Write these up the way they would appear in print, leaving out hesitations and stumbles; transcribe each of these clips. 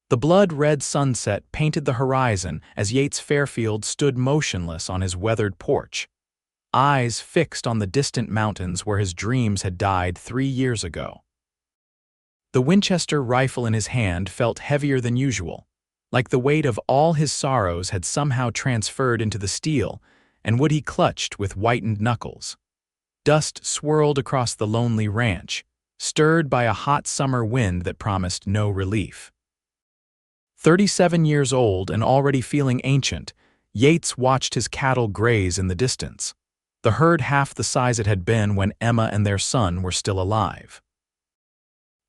The blood-red sunset painted the horizon as Yates Fairfield stood motionless on his weathered porch, eyes fixed on the distant mountains where his dreams had died 3 years ago. The Winchester rifle in his hand felt heavier than usual, like the weight of all his sorrows had somehow transferred into the steel and wood he clutched with whitened knuckles. Dust swirled across the lonely ranch, stirred by a hot summer wind that promised no relief. 37 years old and already feeling ancient, Yates watched his cattle graze in the distance, the herd half the size it had been when Emma and their son were still alive.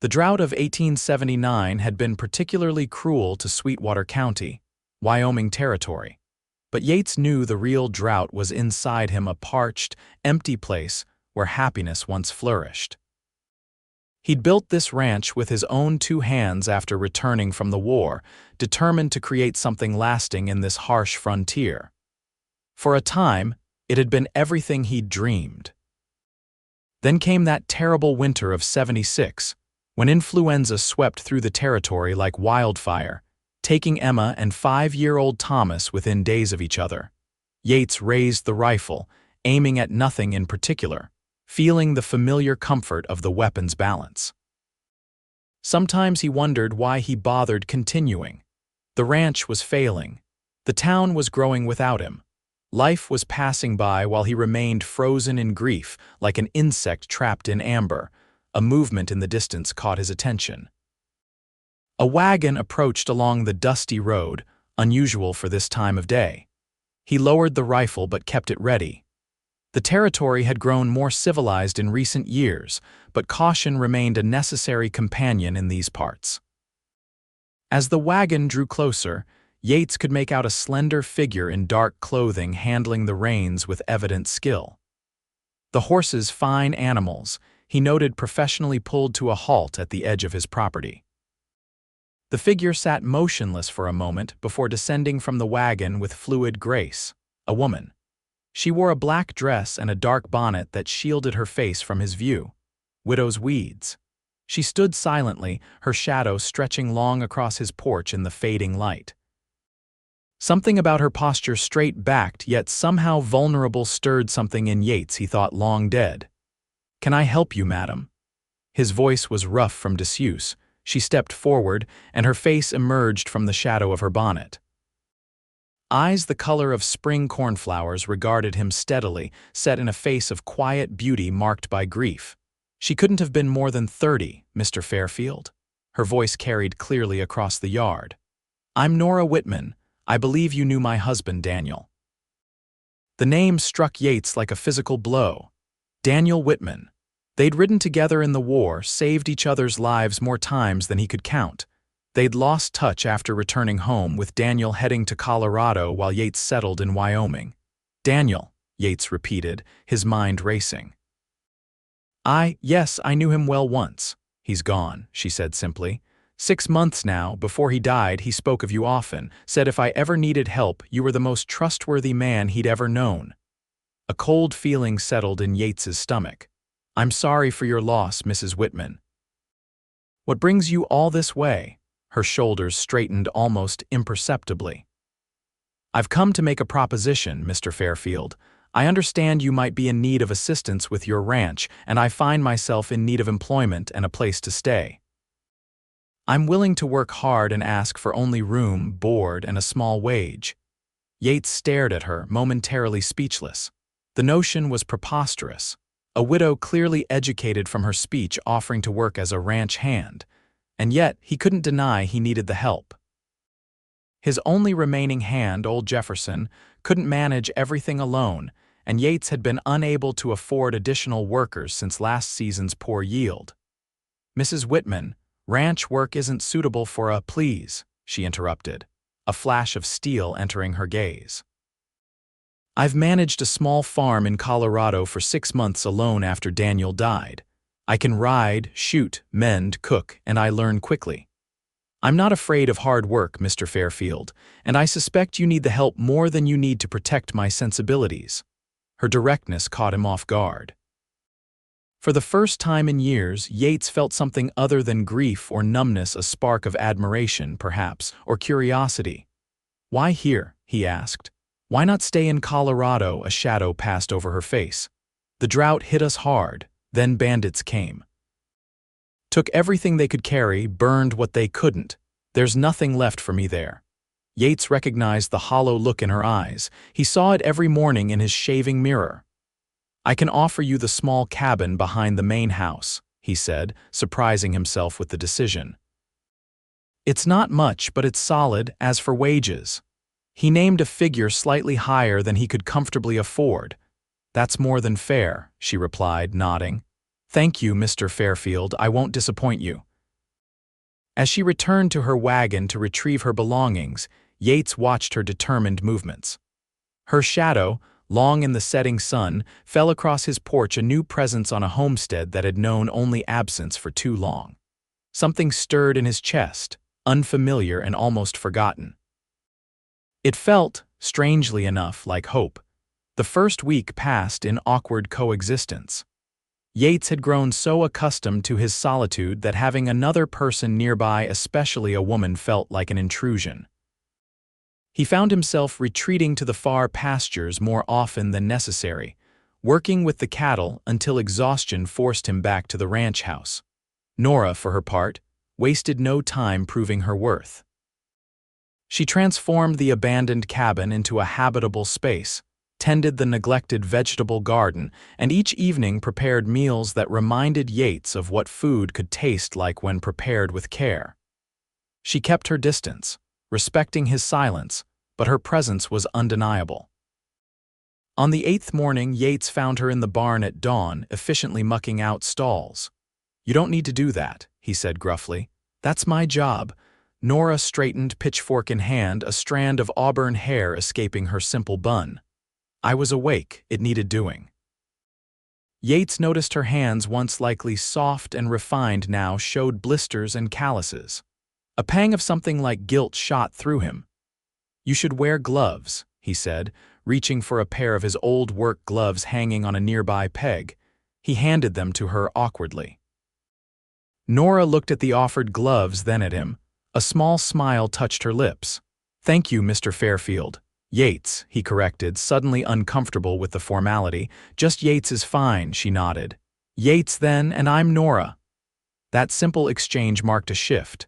The drought of 1879 had been particularly cruel to Sweetwater County, Wyoming Territory, but Yates knew the real drought was inside him, a parched, empty place where happiness once flourished. He'd built this ranch with his own 2 hands after returning from the war, determined to create something lasting in this harsh frontier. For a time, it had been everything he'd dreamed. Then came that terrible winter of '76, when influenza swept through the territory like wildfire, taking Emma and 5-year-old Thomas within days of each other. Yates raised the rifle, aiming at nothing in particular, feeling the familiar comfort of the weapon's balance. Sometimes he wondered why he bothered continuing. The ranch was failing. The town was growing without him. Life was passing by while he remained frozen in grief like an insect trapped in amber. A movement in the distance caught his attention. A wagon approached along the dusty road, unusual for this time of day. He lowered the rifle but kept it ready. The territory had grown more civilized in recent years, but caution remained a necessary companion in these parts. As the wagon drew closer, Yates could make out a slender figure in dark clothing handling the reins with evident skill. The horses, fine animals, he noted professionally pulled to a halt at the edge of his property. The figure sat motionless for a moment before descending from the wagon with fluid grace, a woman. She wore a black dress and a dark bonnet that shielded her face from his view. Widow's weeds. She stood silently, her shadow stretching long across his porch in the fading light. Something about her posture, straight-backed yet somehow vulnerable, stirred something in Yates he thought long dead. "Can I help you, madam?" His voice was rough from disuse. She stepped forward, and her face emerged from the shadow of her bonnet. Eyes the color of spring cornflowers regarded him steadily, set in a face of quiet beauty marked by grief. "She couldn't have been more than 30, Mr. Fairfield." Her voice carried clearly across the yard. "I'm Nora Whitman. I believe you knew my husband, Daniel." The name struck Yates like a physical blow. Daniel Whitman. They'd ridden together in the war, saved each other's lives more times than he could count. They'd lost touch after returning home, with Daniel heading to Colorado while Yates settled in Wyoming. "Daniel," Yates repeated, his mind racing. Yes, I knew him well once." "He's gone," she said simply. 6 months now. Before he died, he spoke of you often, said if I ever needed help, you were the most trustworthy man he'd ever known." A cold feeling settled in Yates's stomach. "I'm sorry for your loss, Mrs. Whitman." "What brings you all this way?" Her shoulders straightened almost imperceptibly. "I've come to make a proposition, Mr. Fairfield. I understand you might be in need of assistance with your ranch, and I find myself in need of employment and a place to stay. I'm willing to work hard and ask for only room, board, and a small wage." Yates stared at her, momentarily speechless. The notion was preposterous. A widow clearly educated from her speech offering to work as a ranch hand, and yet he couldn't deny he needed the help. His only remaining hand, old Jefferson, couldn't manage everything alone, and Yates had been unable to afford additional workers since last season's poor yield. "Mrs. Whitman, ranch work isn't suitable for a—" "Please," she interrupted, a flash of steel entering her gaze. "I've managed a small farm in Colorado for 6 months alone after Daniel died. I can ride, shoot, mend, cook, and I learn quickly. I'm not afraid of hard work, Mr. Fairfield, and I suspect you need the help more than you need to protect my sensibilities." Her directness caught him off guard. For the first time in years, Yates felt something other than grief or numbness, a spark of admiration, perhaps, or curiosity. "Why here?" he asked. "Why not stay in Colorado?" A shadow passed over her face. "The drought hit us hard, then bandits came. Took everything they could carry, burned what they couldn't. There's nothing left for me there." Yates recognized the hollow look in her eyes. He saw it every morning in his shaving mirror. "I can offer you the small cabin behind the main house," he said, surprising himself with the decision. "It's not much, but it's solid. As for wages," he named a figure slightly higher than he could comfortably afford. "That's more than fair," she replied, nodding. "Thank you, Mr. Fairfield, I won't disappoint you." As she returned to her wagon to retrieve her belongings, Yates watched her determined movements. Her shadow, long in the setting sun, fell across his porch, a new presence on a homestead that had known only absence for too long. Something stirred in his chest, unfamiliar and almost forgotten. It felt, strangely enough, like hope. The first week passed in awkward coexistence. Yates had grown so accustomed to his solitude that having another person nearby, especially a woman, felt like an intrusion. He found himself retreating to the far pastures more often than necessary, working with the cattle until exhaustion forced him back to the ranch house. Nora, for her part, wasted no time proving her worth. She transformed the abandoned cabin into a habitable space, tended the neglected vegetable garden, and each evening prepared meals that reminded Yates of what food could taste like when prepared with care. She kept her distance, respecting his silence, but her presence was undeniable. On the 8th morning, Yates found her in the barn at dawn, efficiently mucking out stalls. "You don't need to do that," he said gruffly. "That's my job." Nora straightened, pitchfork in hand, a strand of auburn hair escaping her simple bun. "I was awake, it needed doing." Yates noticed her hands, once likely soft and refined, now showed blisters and calluses. A pang of something like guilt shot through him. "You should wear gloves," he said, reaching for a pair of his old work gloves hanging on a nearby peg. He handed them to her awkwardly. Nora looked at the offered gloves, then at him. A small smile touched her lips. "Thank you, Mr. Fairfield." "Yates," he corrected, suddenly uncomfortable with the formality. "Just Yates is fine," she nodded. "Yates, then, and I'm Nora." That simple exchange marked a shift.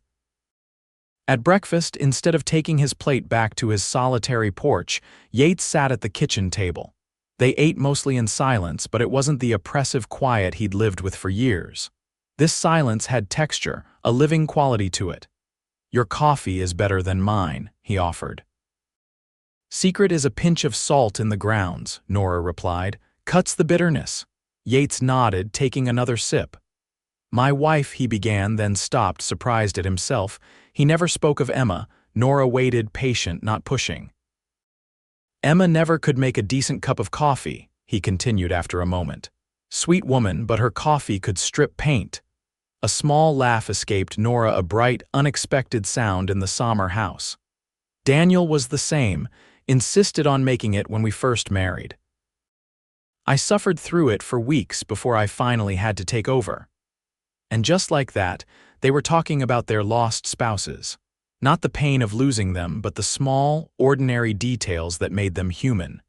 At breakfast, instead of taking his plate back to his solitary porch, Yates sat at the kitchen table. They ate mostly in silence, but it wasn't the oppressive quiet he'd lived with for years. This silence had texture, a living quality to it. "Your coffee is better than mine," he offered. "Secret is a pinch of salt in the grounds," Nora replied. "Cuts the bitterness." Yates nodded, taking another sip. "My wife," he began, then stopped, surprised at himself. He never spoke of Emma. Nora waited, patient, not pushing. "Emma never could make a decent cup of coffee," he continued after a moment. "Sweet woman, but her coffee could strip paint." A small laugh escaped Nora, a bright, unexpected sound in the Sommer house. "Daniel was the same, insisted on making it when we first married. I suffered through it for weeks before I finally had to take over." And just like that, they were talking about their lost spouses. Not the pain of losing them, but the small, ordinary details that made them human.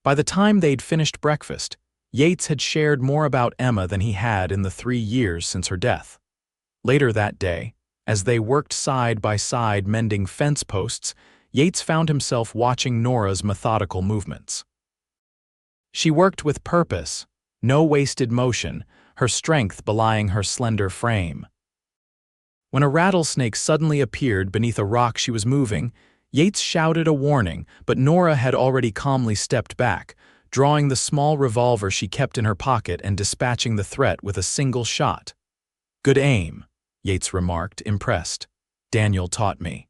By the time they'd finished breakfast, Yates had shared more about Emma than he had in the 3 years since her death. Later that day, as they worked side by side mending fence posts, Yates found himself watching Nora's methodical movements. She worked with purpose, no wasted motion, her strength belying her slender frame. When a rattlesnake suddenly appeared beneath a rock she was moving, Yates shouted a warning, but Nora had already calmly stepped back, drawing the small revolver she kept in her pocket and dispatching the threat with a single shot. "Good aim," Yates remarked, impressed. "Daniel taught me."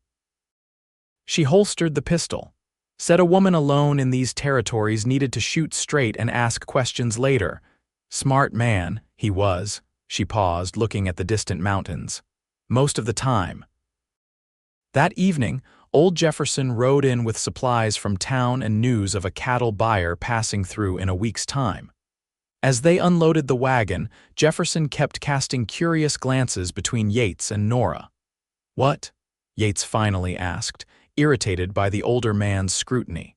She holstered the pistol. Said a woman alone in these territories needed to shoot straight and ask questions later. Smart man, he was. She paused, looking at the distant mountains. Most of the time. That evening, old Jefferson rode in with supplies from town and news of a cattle buyer passing through in a week's time. As they unloaded the wagon, Jefferson kept casting curious glances between Yates and Nora. "What?" Yates finally asked, irritated by the older man's scrutiny.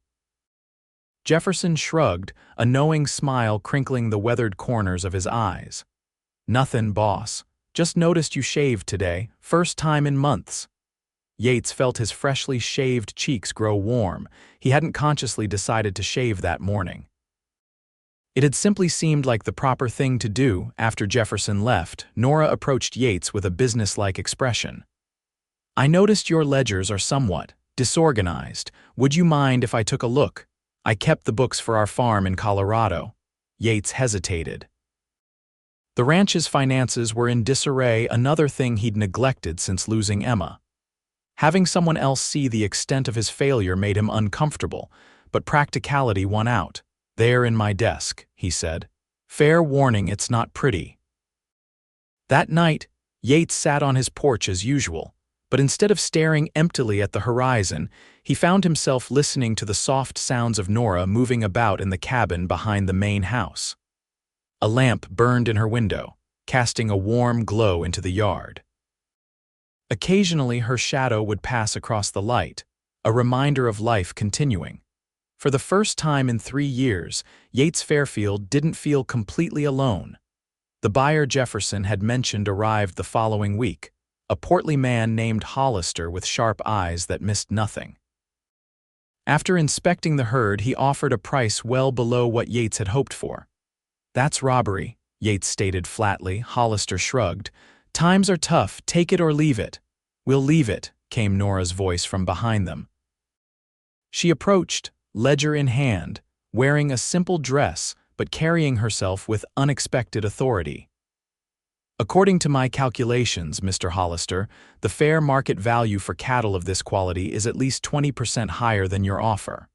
Jefferson shrugged, a knowing smile crinkling the weathered corners of his eyes. "Nothin', boss. Just noticed you shaved today, first time in months." Yates felt his freshly shaved cheeks grow warm. He hadn't consciously decided to shave that morning. It had simply seemed like the proper thing to do. After Jefferson left, Nora approached Yates with a businesslike expression. "I noticed your ledgers are somewhat disorganized. Would you mind if I took a look? I kept the books for our farm in Colorado." Yates hesitated. The ranch's finances were in disarray, another thing he'd neglected since losing Emma. Having someone else see the extent of his failure made him uncomfortable, but practicality won out. "There in my desk," he said. "Fair warning, it's not pretty." That night, Yates sat on his porch as usual, but instead of staring emptily at the horizon, he found himself listening to the soft sounds of Nora moving about in the cabin behind the main house. A lamp burned in her window, casting a warm glow into the yard. Occasionally, her shadow would pass across the light, a reminder of life continuing. For the first time in 3 years, Yates Fairfield didn't feel completely alone. The buyer Jefferson had mentioned arrived the following week, a portly man named Hollister with sharp eyes that missed nothing. After inspecting the herd, he offered a price well below what Yates had hoped for. "That's robbery," Yates stated flatly. Hollister shrugged. "Times are tough, take it or leave it." "We'll leave it," came Nora's voice from behind them. She approached, ledger in hand, wearing a simple dress but carrying herself with unexpected authority. "According to my calculations, Mr. Hollister, the fair market value for cattle of this quality is at least 20% higher than your offer."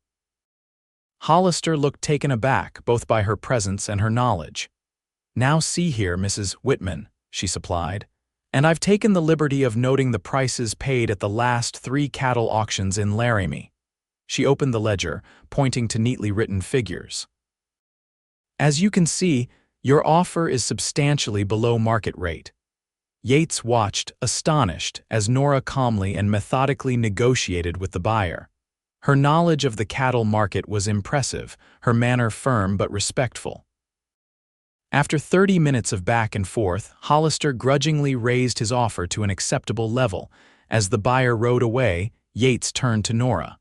Hollister looked taken aback both by her presence and her knowledge. "Now see here, Mrs. Whitman," she supplied, "and I've taken the liberty of noting the prices paid at the last 3 cattle auctions in Laramie." She opened the ledger, pointing to neatly written figures. "As you can see, your offer is substantially below market rate." Yates watched, astonished, as Nora calmly and methodically negotiated with the buyer. Her knowledge of the cattle market was impressive, her manner firm but respectful. After 30 minutes of back and forth, Hollister grudgingly raised his offer to an acceptable level. As the buyer rode away, Yates turned to Nora.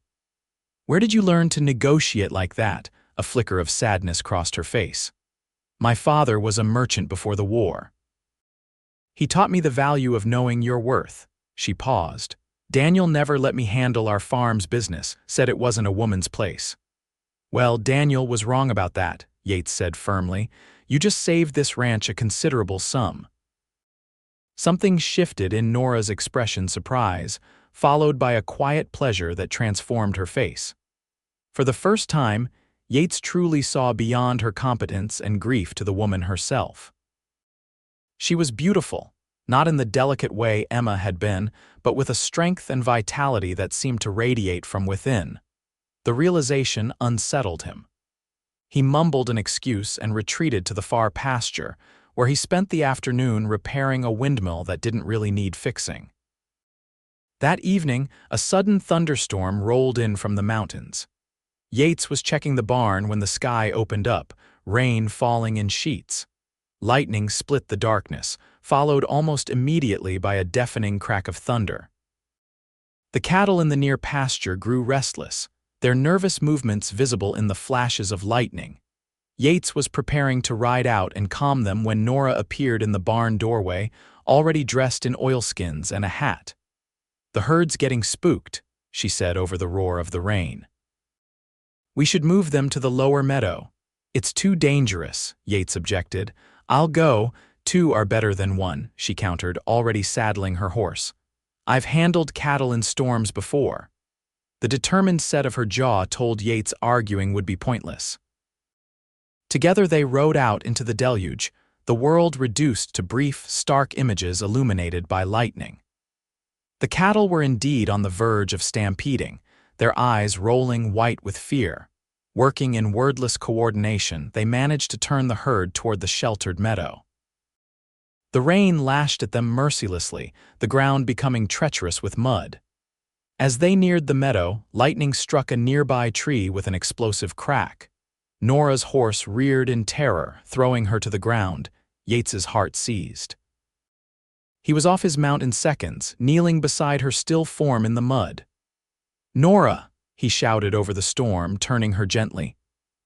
"Where did you learn to negotiate like that?" A flicker of sadness crossed her face. "My father was a merchant before the war. He taught me the value of knowing your worth." She paused. "Daniel never let me handle our farm's business, said it wasn't a woman's place." "Well, Daniel was wrong about that," Yates said firmly. "You just saved this ranch a considerable sum." Something shifted in Nora's expression, surprise, followed by a quiet pleasure that transformed her face. For the first time, Yates truly saw beyond her competence and grief to the woman herself. She was beautiful, not in the delicate way Emma had been, but with a strength and vitality that seemed to radiate from within. The realization unsettled him. He mumbled an excuse and retreated to the far pasture, where he spent the afternoon repairing a windmill that didn't really need fixing. That evening, a sudden thunderstorm rolled in from the mountains. Yates was checking the barn when the sky opened up, rain falling in sheets. Lightning split the darkness, followed almost immediately by a deafening crack of thunder. The cattle in the near pasture grew restless, their nervous movements visible in the flashes of lightning. Yates was preparing to ride out and calm them when Nora appeared in the barn doorway, already dressed in oilskins and a hat. "The herd's getting spooked," she said over the roar of the rain. "We should move them to the lower meadow." "It's too dangerous," Yates objected. "I'll go. 2 are better than 1, she countered, already saddling her horse. "I've handled cattle in storms before." The determined set of her jaw told Yates arguing would be pointless. Together they rode out into the deluge, the world reduced to brief, stark images illuminated by lightning. The cattle were indeed on the verge of stampeding, their eyes rolling white with fear. Working in wordless coordination, they managed to turn the herd toward the sheltered meadow. The rain lashed at them mercilessly, the ground becoming treacherous with mud. As they neared the meadow, lightning struck a nearby tree with an explosive crack. Nora's horse reared in terror, throwing her to the ground. Yates's heart seized. He was off his mount in seconds, kneeling beside her still form in the mud. "Nora!" he shouted over the storm, turning her gently.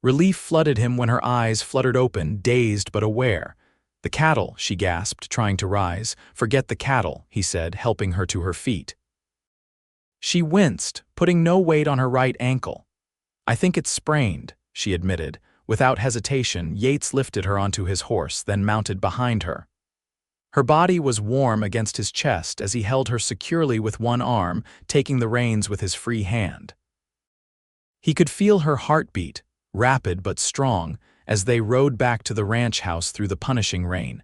Relief flooded him when her eyes fluttered open, dazed but aware. "The cattle," she gasped, trying to rise. "Forget the cattle," he said, helping her to her feet. She winced, putting no weight on her right ankle. "I think it's sprained," she admitted. Without hesitation, Yates lifted her onto his horse, then mounted behind her. Her body was warm against his chest as he held her securely with one arm, taking the reins with his free hand. He could feel her heartbeat, rapid but strong, as they rode back to the ranch house through the punishing rain.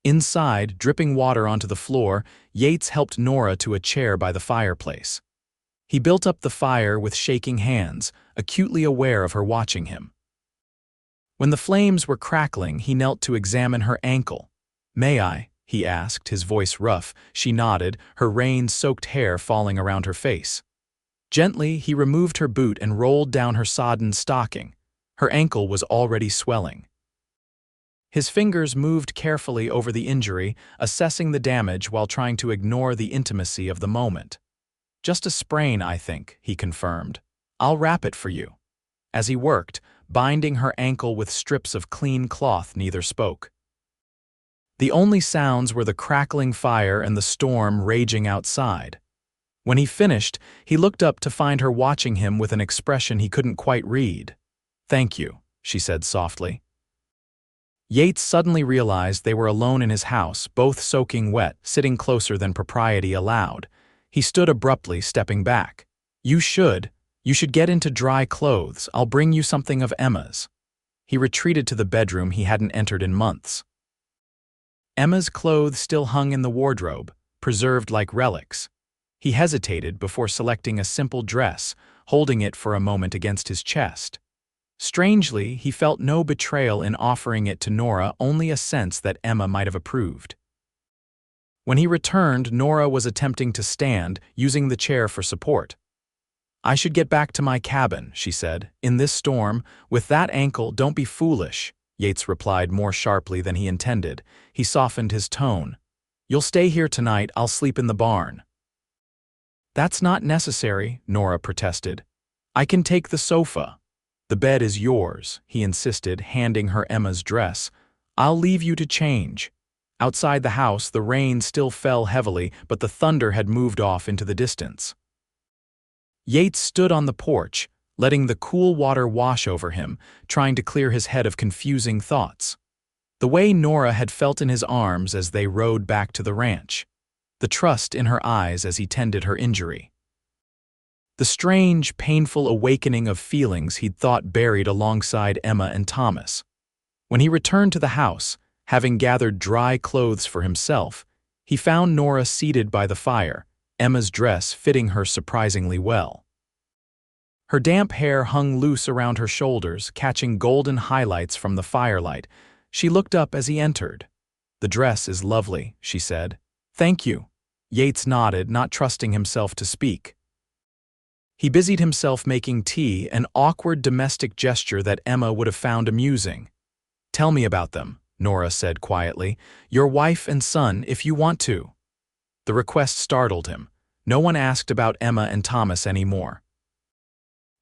Inside, dripping water onto the floor, Yates helped Nora to a chair by the fireplace. He built up the fire with shaking hands, acutely aware of her watching him. When the flames were crackling, he knelt to examine her ankle. "May I?" he asked, his voice rough. She nodded, her rain-soaked hair falling around her face. Gently, he removed her boot and rolled down her sodden stocking. Her ankle was already swelling. His fingers moved carefully over the injury, assessing the damage while trying to ignore the intimacy of the moment. "Just a sprain, I think," he confirmed. "I'll wrap it for you." As he worked, binding her ankle with strips of clean cloth, neither spoke. The only sounds were the crackling fire and the storm raging outside. When he finished, he looked up to find her watching him with an expression he couldn't quite read. "Thank you," she said softly. Yates suddenly realized they were alone in his house, both soaking wet, sitting closer than propriety allowed. He stood abruptly, stepping back. You should get into dry clothes. I'll bring you something of Emma's." He retreated to the bedroom he hadn't entered in months. Emma's clothes still hung in the wardrobe, preserved like relics. He hesitated before selecting a simple dress, holding it for a moment against his chest. Strangely, he felt no betrayal in offering it to Nora, only a sense that Emma might have approved. When he returned, Nora was attempting to stand, using the chair for support. "I should get back to my cabin," she said. "In this storm, with that ankle, don't be foolish," Yates replied more sharply than he intended. He softened his tone. "You'll stay here tonight, I'll sleep in the barn." "That's not necessary," Nora protested. "I can take the sofa." "The bed is yours," he insisted, handing her Emma's dress. "I'll leave you to change." Outside the house, the rain still fell heavily, but the thunder had moved off into the distance. Yates stood on the porch, letting the cool water wash over him, trying to clear his head of confusing thoughts. The way Nora had felt in his arms as they rode back to the ranch. The trust in her eyes as he tended her injury. The strange, painful awakening of feelings he'd thought buried alongside Emma and Thomas. When he returned to the house, having gathered dry clothes for himself, he found Nora seated by the fire, Emma's dress fitting her surprisingly well. Her damp hair hung loose around her shoulders, catching golden highlights from the firelight. She looked up as he entered. "The dress is lovely," she said. "Thank you." Yates nodded, not trusting himself to speak. He busied himself making tea, an awkward domestic gesture that Emma would have found amusing. "Tell me about them," Nora said quietly. "Your wife and son, if you want to." The request startled him. No one asked about Emma and Thomas anymore.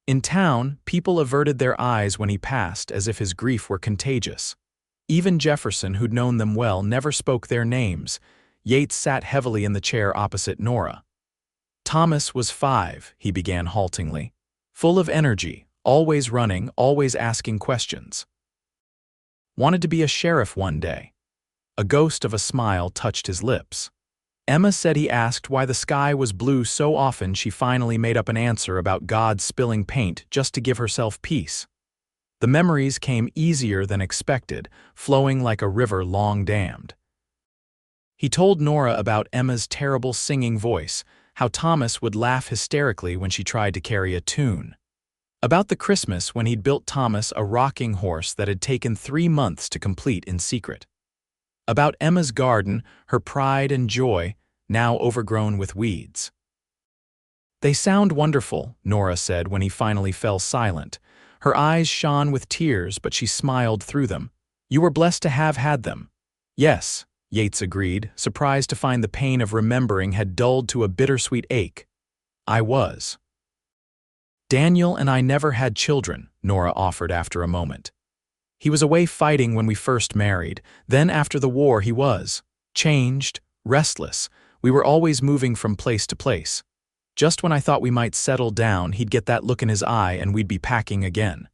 In town, people averted their eyes when he passed as if his grief were contagious. Even Jefferson, who'd known them well, never spoke their names. Yates sat heavily in the chair opposite Nora. "Thomas was 5, he began haltingly. Full of energy, always running, always asking questions. Wanted to be a sheriff one day." A ghost of a smile touched his lips. Emma said he asked why the sky was blue so often she finally made up an answer about God spilling paint just to give herself peace. The memories came easier than expected, flowing like a river long dammed. He told Nora about Emma's terrible singing voice, how Thomas would laugh hysterically when she tried to carry a tune. About the Christmas when he'd built Thomas a rocking horse that had taken 3 months to complete in secret. About Emma's garden, her pride and joy, now overgrown with weeds. "They sound wonderful," Nora said when he finally fell silent. Her eyes shone with tears, but she smiled through them. "You were blessed to have had them." "Yes," Yates agreed, surprised to find the pain of remembering had dulled to a bittersweet ache. "I was." "Daniel and I never had children," Nora offered after a moment. "He was away fighting when we first married. Then after the war he was changed, restless. We were always moving from place to place. Just when I thought we might settle down, he'd get that look in his eye and we'd be packing again."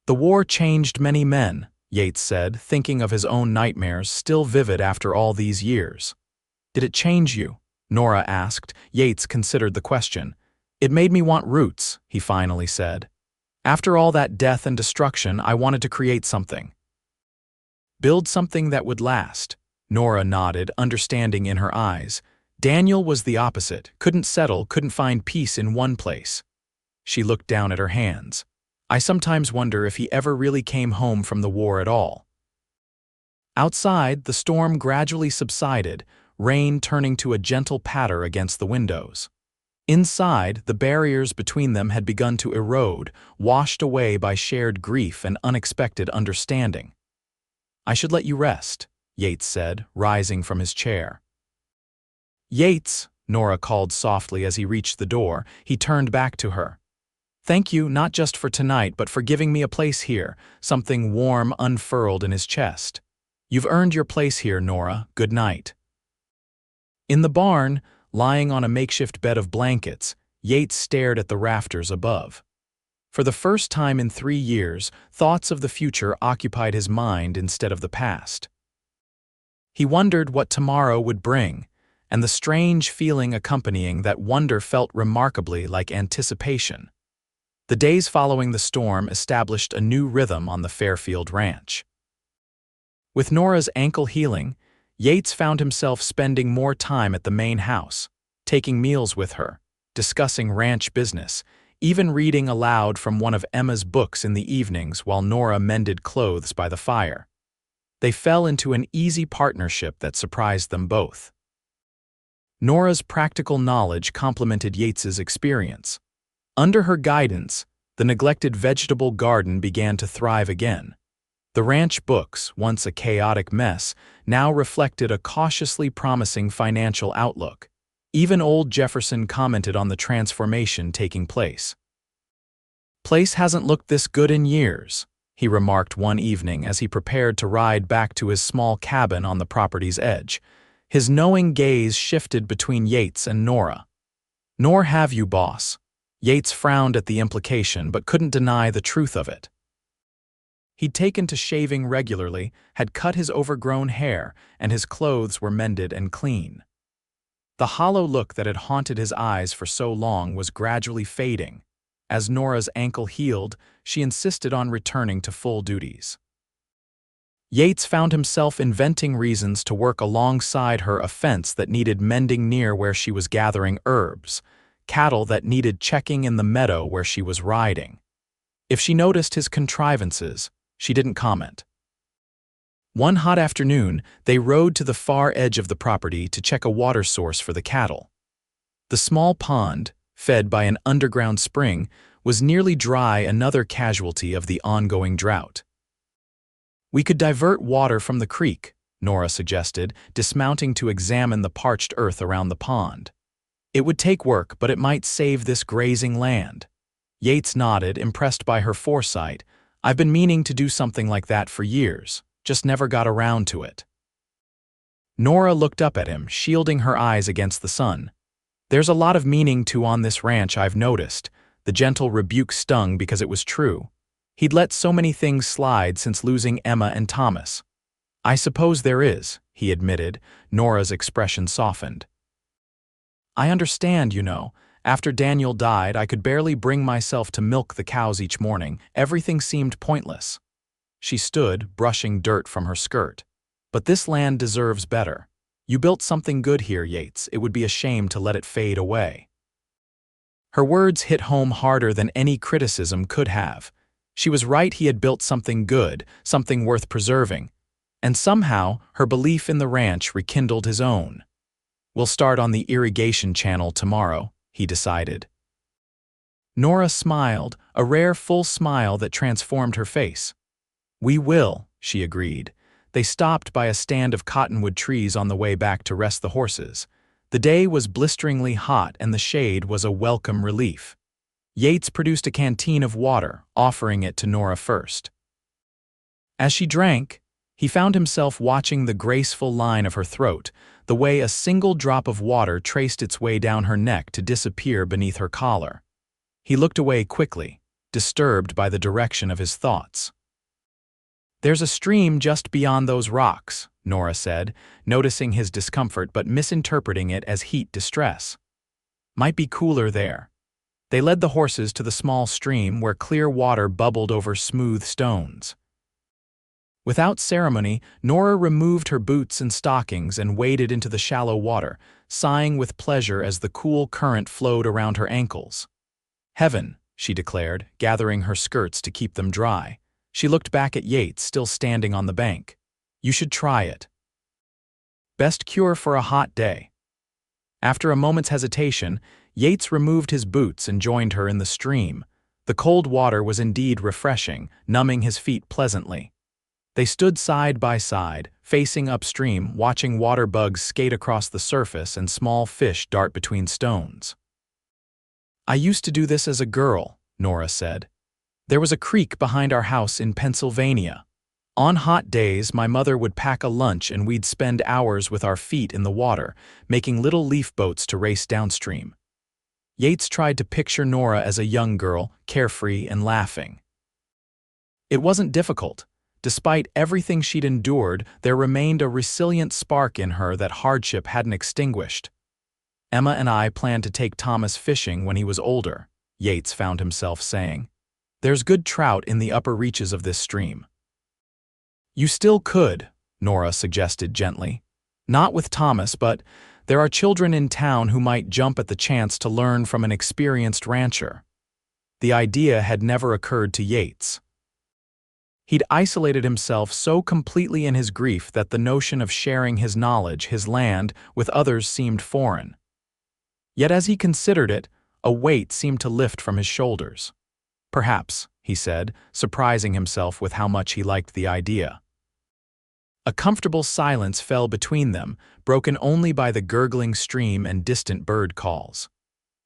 "The war changed many men," Yates said, thinking of his own nightmares still vivid after all these years. "Did it change you?" Nora asked. Yates considered the question. "It made me want roots," he finally said. "After all that death and destruction, I wanted to create something." "Build something that would last," Nora nodded, understanding in her eyes. Daniel was the opposite, couldn't settle, couldn't find peace in one place. She looked down at her hands. "I sometimes wonder if he ever really came home from the war at all." Outside, the storm gradually subsided, rain turning to a gentle patter against the windows. Inside, the barriers between them had begun to erode, washed away by shared grief and unexpected understanding. "I should let you rest," Yates said, rising from his chair. "Yates," Nora called softly as he reached the door. He turned back to her. "Thank you not just for tonight, but for giving me a place here." Something warm unfurled in his chest. "You've earned your place here, Nora. Good night." In the barn, lying on a makeshift bed of blankets, Yates stared at the rafters above. For the first time in 3 years, thoughts of the future occupied his mind instead of the past. He wondered what tomorrow would bring, and the strange feeling accompanying that wonder felt remarkably like anticipation. The days following the storm established a new rhythm on the Fairfield ranch. With Nora's ankle healing, Yates found himself spending more time at the main house, taking meals with her, discussing ranch business, even reading aloud from one of Emma's books in the evenings while Nora mended clothes by the fire. They fell into an easy partnership that surprised them both. Nora's practical knowledge complemented Yates's experience. Under her guidance, the neglected vegetable garden began to thrive again. The ranch books, once a chaotic mess, now reflected a cautiously promising financial outlook. Even old Jefferson commented on the transformation taking place. "Place hasn't looked this good in years," he remarked one evening as he prepared to ride back to his small cabin on the property's edge. His knowing gaze shifted between Yates and Nora. "Nor have you, boss." Yates frowned at the implication but couldn't deny the truth of it. He'd taken to shaving regularly, had cut his overgrown hair, and his clothes were mended and clean. The hollow look that had haunted his eyes for so long was gradually fading. As Nora's ankle healed, she insisted on returning to full duties. Yates found himself inventing reasons to work alongside her, a fence that needed mending near where she was gathering herbs, cattle that needed checking in the meadow where she was riding. If she noticed his contrivances, she didn't comment. One hot afternoon, they rode to the far edge of the property to check a water source for the cattle. The small pond, fed by an underground spring, was nearly dry, another casualty of the ongoing drought. "We could divert water from the creek," Nora suggested, dismounting to examine the parched earth around the pond. "It would take work, but it might save this grazing land." Yates nodded, impressed by her foresight. "I've been meaning to do something like that for years, just never got around to it." Nora looked up at him, shielding her eyes against the sun. "There's a lot of meaning to on this ranch, I've noticed." The gentle rebuke stung because it was true. He'd let so many things slide since losing Emma and Thomas. "I suppose there is," he admitted. Nora's expression softened. "I understand, you know. After Daniel died, I could barely bring myself to milk the cows each morning. Everything seemed pointless." She stood, brushing dirt from her skirt. "But this land deserves better. You built something good here, Yates. It would be a shame to let it fade away." Her words hit home harder than any criticism could have. She was right, he had built something good, something worth preserving. And somehow, her belief in the ranch rekindled his own. "We'll start on the irrigation channel tomorrow," he decided. Nora smiled, a rare full smile that transformed her face. "We will," she agreed. They stopped by a stand of cottonwood trees on the way back to rest the horses. The day was blisteringly hot and the shade was a welcome relief. Yates produced a canteen of water, offering it to Nora first. As she drank, he found himself watching the graceful line of her throat, the way a single drop of water traced its way down her neck to disappear beneath her collar. He looked away quickly, disturbed by the direction of his thoughts. "There's a stream just beyond those rocks," Nora said, noticing his discomfort but misinterpreting it as heat distress. "Might be cooler there." They led the horses to the small stream where clear water bubbled over smooth stones. Without ceremony, Nora removed her boots and stockings and waded into the shallow water, sighing with pleasure as the cool current flowed around her ankles. "Heaven," she declared, gathering her skirts to keep them dry. She looked back at Yates, still standing on the bank. "You should try it. Best cure for a hot day." After a moment's hesitation, Yates removed his boots and joined her in the stream. The cold water was indeed refreshing, numbing his feet pleasantly. They stood side by side, facing upstream, watching water bugs skate across the surface and small fish dart between stones. "I used to do this as a girl," Nora said. "There was a creek behind our house in Pennsylvania. On hot days, my mother would pack a lunch and we'd spend hours with our feet in the water, making little leaf boats to race downstream." Yates tried to picture Nora as a young girl, carefree and laughing. It wasn't difficult. Despite everything she'd endured, there remained a resilient spark in her that hardship hadn't extinguished. "Emma and I planned to take Thomas fishing when he was older," Yates found himself saying. "There's good trout in the upper reaches of this stream." "You still could," Nora suggested gently. "Not with Thomas, but there are children in town who might jump at the chance to learn from an experienced rancher." The idea had never occurred to Yates. He'd isolated himself so completely in his grief that the notion of sharing his knowledge, his land, with others seemed foreign. Yet as he considered it, a weight seemed to lift from his shoulders. "Perhaps," he said, surprising himself with how much he liked the idea. A comfortable silence fell between them, broken only by the gurgling stream and distant bird calls.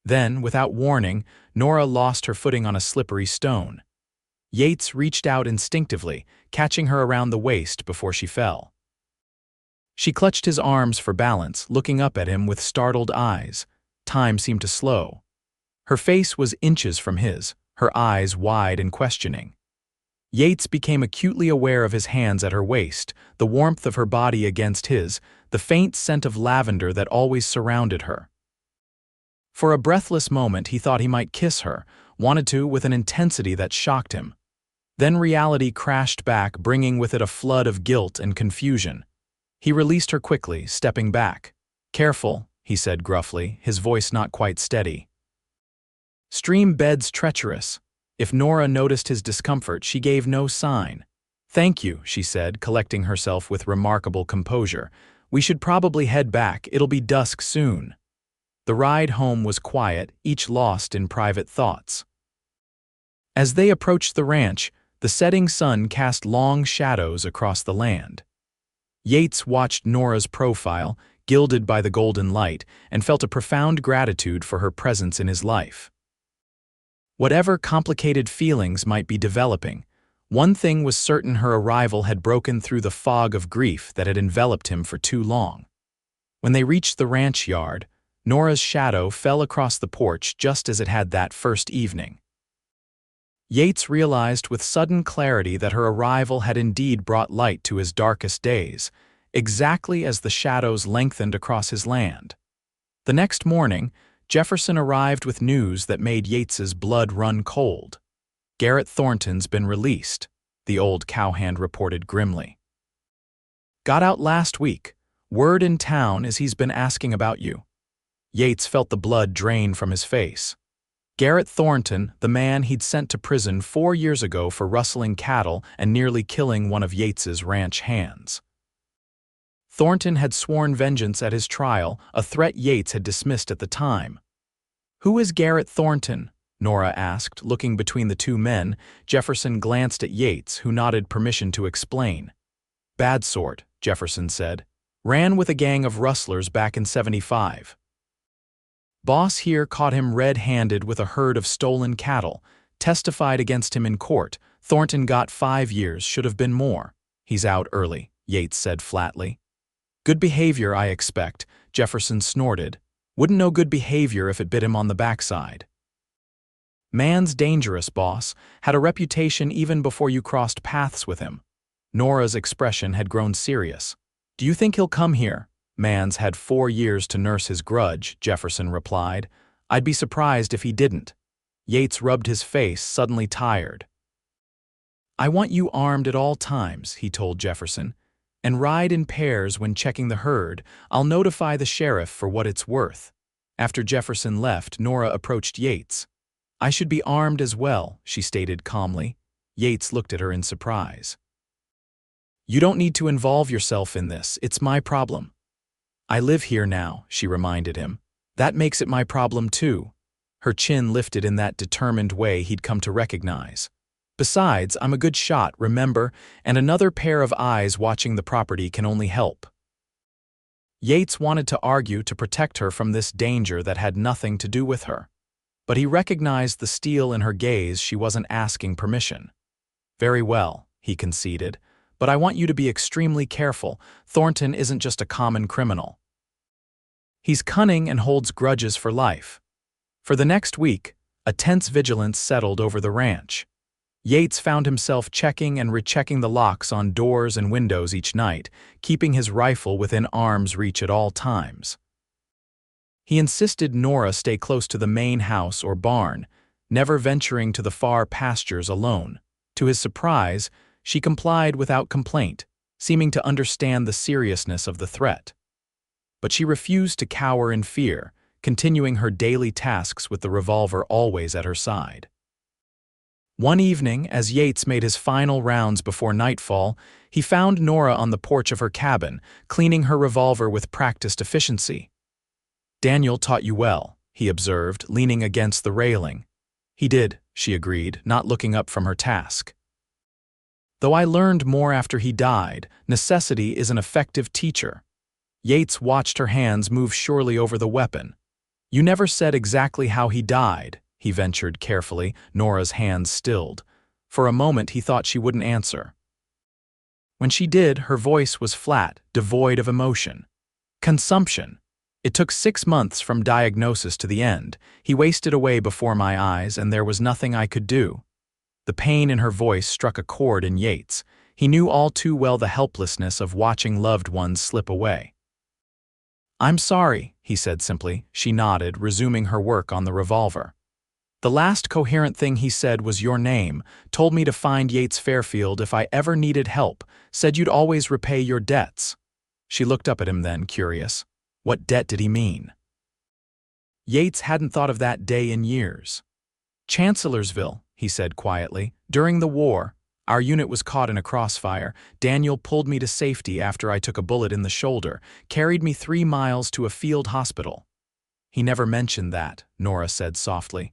Then, without warning, Nora lost her footing on a slippery stone. Yates reached out instinctively, catching her around the waist before she fell. She clutched his arms for balance, looking up at him with startled eyes. Time seemed to slow. Her face was inches from his, her eyes wide and questioning. Yates became acutely aware of his hands at her waist, the warmth of her body against his, the faint scent of lavender that always surrounded her. For a breathless moment he thought he might kiss her, wanted to with an intensity that shocked him. Then reality crashed back, bringing with it a flood of guilt and confusion. He released her quickly, stepping back. "Careful," he said gruffly, his voice not quite steady. "Stream bed's treacherous." If Nora noticed his discomfort, she gave no sign. "Thank you," she said, collecting herself with remarkable composure. "We should probably head back. It'll be dusk soon." The ride home was quiet, each lost in private thoughts. As they approached the ranch, the setting sun cast long shadows across the land. Yates watched Nora's profile, gilded by the golden light, and felt a profound gratitude for her presence in his life. Whatever complicated feelings might be developing, one thing was certain: her arrival had broken through the fog of grief that had enveloped him for too long. When they reached the ranch yard, Nora's shadow fell across the porch just as it had that first evening. Yates realized with sudden clarity that her arrival had indeed brought light to his darkest days, exactly as the shadows lengthened across his land. The next morning, Jefferson arrived with news that made Yates's blood run cold. "Garrett Thornton's been released," the old cowhand reported grimly. "Got out last week. Word in town is he's been asking about you." Yates felt the blood drain from his face. Garrett Thornton, the man he'd sent to prison 4 years ago for rustling cattle and nearly killing one of Yates's ranch hands. Thornton had sworn vengeance at his trial, a threat Yates had dismissed at the time. "Who is Garrett Thornton?" Nora asked, looking between the two men. Jefferson glanced at Yates, who nodded permission to explain. "Bad sort," Jefferson said. "Ran with a gang of rustlers back in '75. Boss here caught him red-handed with a herd of stolen cattle, testified against him in court. Thornton got 5 years, should have been more. He's out early," Yates said flatly. "Good behavior, I expect," Jefferson snorted. "Wouldn't know good behavior if it bit him on the backside." "Man's dangerous, boss. Had a reputation even before you crossed paths with him." Nora's expression had grown serious. "Do you think he'll come here?" "Man's had 4 years to nurse his grudge," Jefferson replied. "I'd be surprised if he didn't." Yates rubbed his face, suddenly tired. "I want you armed at all times," he told Jefferson, "and ride in pairs when checking the herd. I'll notify the sheriff for what it's worth." After Jefferson left, Nora approached Yates. "I should be armed as well," she stated calmly. Yates looked at her in surprise. "You don't need to involve yourself in this. It's my problem." "I live here now," she reminded him. "That makes it my problem too." Her chin lifted in that determined way he'd come to recognize. "Besides, I'm a good shot, remember, and another pair of eyes watching the property can only help." Yates wanted to argue to protect her from this danger that had nothing to do with her. But he recognized the steel in her gaze. She wasn't asking permission. "Very well," he conceded, "but I want you to be extremely careful. Thornton isn't just a common criminal. He's cunning and holds grudges for life." For the next week, a tense vigilance settled over the ranch. Yates found himself checking and rechecking the locks on doors and windows each night, keeping his rifle within arm's reach at all times. He insisted Nora stay close to the main house or barn, never venturing to the far pastures alone. To his surprise, she complied without complaint, seeming to understand the seriousness of the threat. But she refused to cower in fear, continuing her daily tasks with the revolver always at her side. One evening, as Yates made his final rounds before nightfall, he found Nora on the porch of her cabin, cleaning her revolver with practiced efficiency. "Daniel taught you well," he observed, leaning against the railing. "He did," she agreed, not looking up from her task. "Though I learned more after he died, necessity is an effective teacher." Yates watched her hands move surely over the weapon. "You never said exactly how he died," he ventured carefully. Nora's hands stilled. For a moment he thought she wouldn't answer. When she did, her voice was flat, devoid of emotion. "Consumption. It took 6 months from diagnosis to the end. He wasted away before my eyes, and there was nothing I could do." The pain in her voice struck a chord in Yates. He knew all too well the helplessness of watching loved ones slip away. "I'm sorry," he said simply. She nodded, resuming her work on the revolver. "The last coherent thing he said was your name, told me to find Yates Fairfield if I ever needed help, said you'd always repay your debts." She looked up at him then, curious. What debt did he mean? Yates hadn't thought of that day in years. "Chancellorsville," he said quietly. "During the war, our unit was caught in a crossfire. Daniel pulled me to safety after I took a bullet in the shoulder, carried me 3 miles to a field hospital." "He never mentioned that," Nora said softly.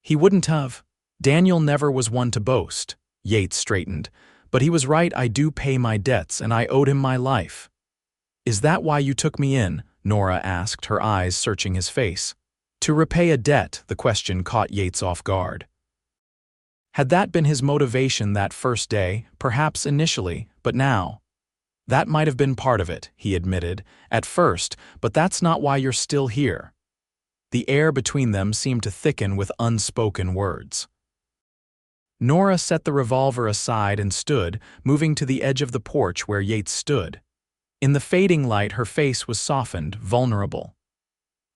"He wouldn't have. Daniel never was one to boast." Yates straightened. "But he was right, I do pay my debts, and I owed him my life." "Is that why you took me in?" Nora asked, her eyes searching his face. To repay a debt, the question caught Yates off guard. Had that been his motivation that first day? Perhaps initially, but now? "That might have been part of it," he admitted, "at first, but that's not why you're still here." The air between them seemed to thicken with unspoken words. Nora set the revolver aside and stood, moving to the edge of the porch where Yates stood. In the fading light, her face was softened, vulnerable.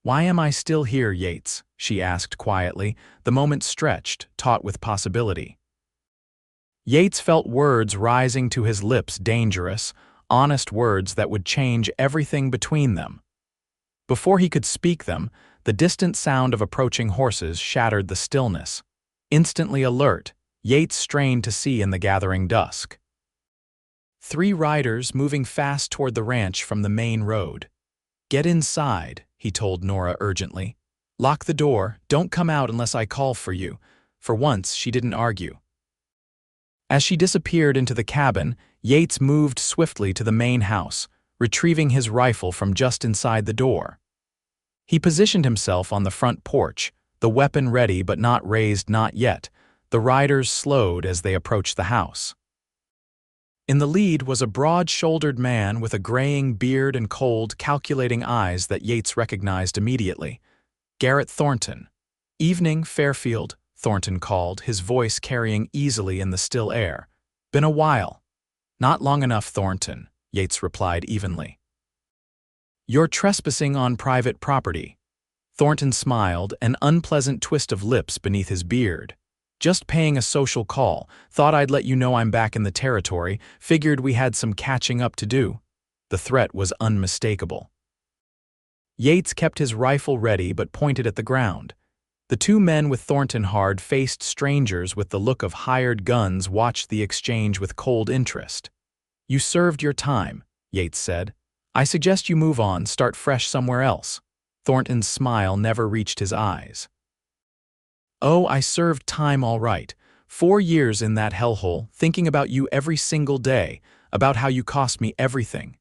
"Why am I still here, Yates?" she asked quietly, the moment stretched, taut with possibility. Yates felt words rising to his lips, dangerous, honest words that would change everything between them. Before he could speak them, The distant sound of approaching horses shattered the stillness. Instantly alert, Yates strained to see in the gathering dusk. 3 riders moving fast toward the ranch from the main road. "Get inside," he told Nora urgently. "Lock the door, don't come out unless I call for you." For once, she didn't argue. As she disappeared into the cabin, Yates moved swiftly to the main house, retrieving his rifle from just inside the door. He positioned himself on the front porch, the weapon ready but not raised not yet. The riders slowed as they approached the house. In the lead was a broad-shouldered man with a graying beard and cold, calculating eyes that Yates recognized immediately. Garrett Thornton. "Evening, Fairfield," Thornton called, his voice carrying easily in the still air. "Been a while." "Not long enough, Thornton," Yates replied evenly. "You're trespassing on private property." Thornton smiled, an unpleasant twist of lips beneath his beard. "Just paying a social call. Thought I'd let you know I'm back in the territory. Figured we had some catching up to do." The threat was unmistakable. Yates kept his rifle ready but pointed at the ground. The 2 men with Thornton hard-faced strangers with the look of hired guns watched the exchange with cold interest. "You served your time," Yates said. "I suggest you move on, start fresh somewhere else." Thornton's smile never reached his eyes. "Oh, I served time all right. 4 years in that hellhole, thinking about you every single day, about how you cost me everything."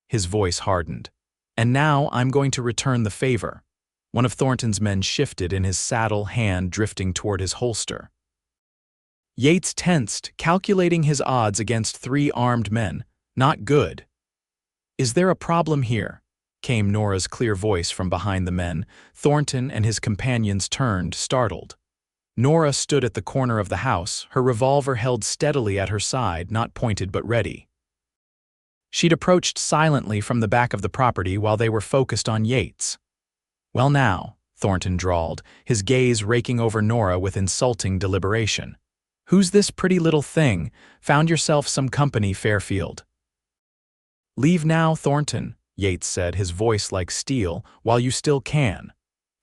His voice hardened. "And now I'm going to return the favor." One of Thornton's men shifted in his saddle, hand drifting toward his holster. Yates tensed, calculating his odds against 3 armed men. Not good. "Is there a problem here?" came Nora's clear voice from behind the men. Thornton and his companions turned, startled. Nora stood at the corner of the house, her revolver held steadily at her side, not pointed but ready. She'd approached silently from the back of the property while they were focused on Yates. "Well now," Thornton drawled, his gaze raking over Nora with insulting deliberation. "Who's this pretty little thing? Found yourself some company, Fairfield." "Leave now, Thornton," Yates said, his voice like steel, "while you still can."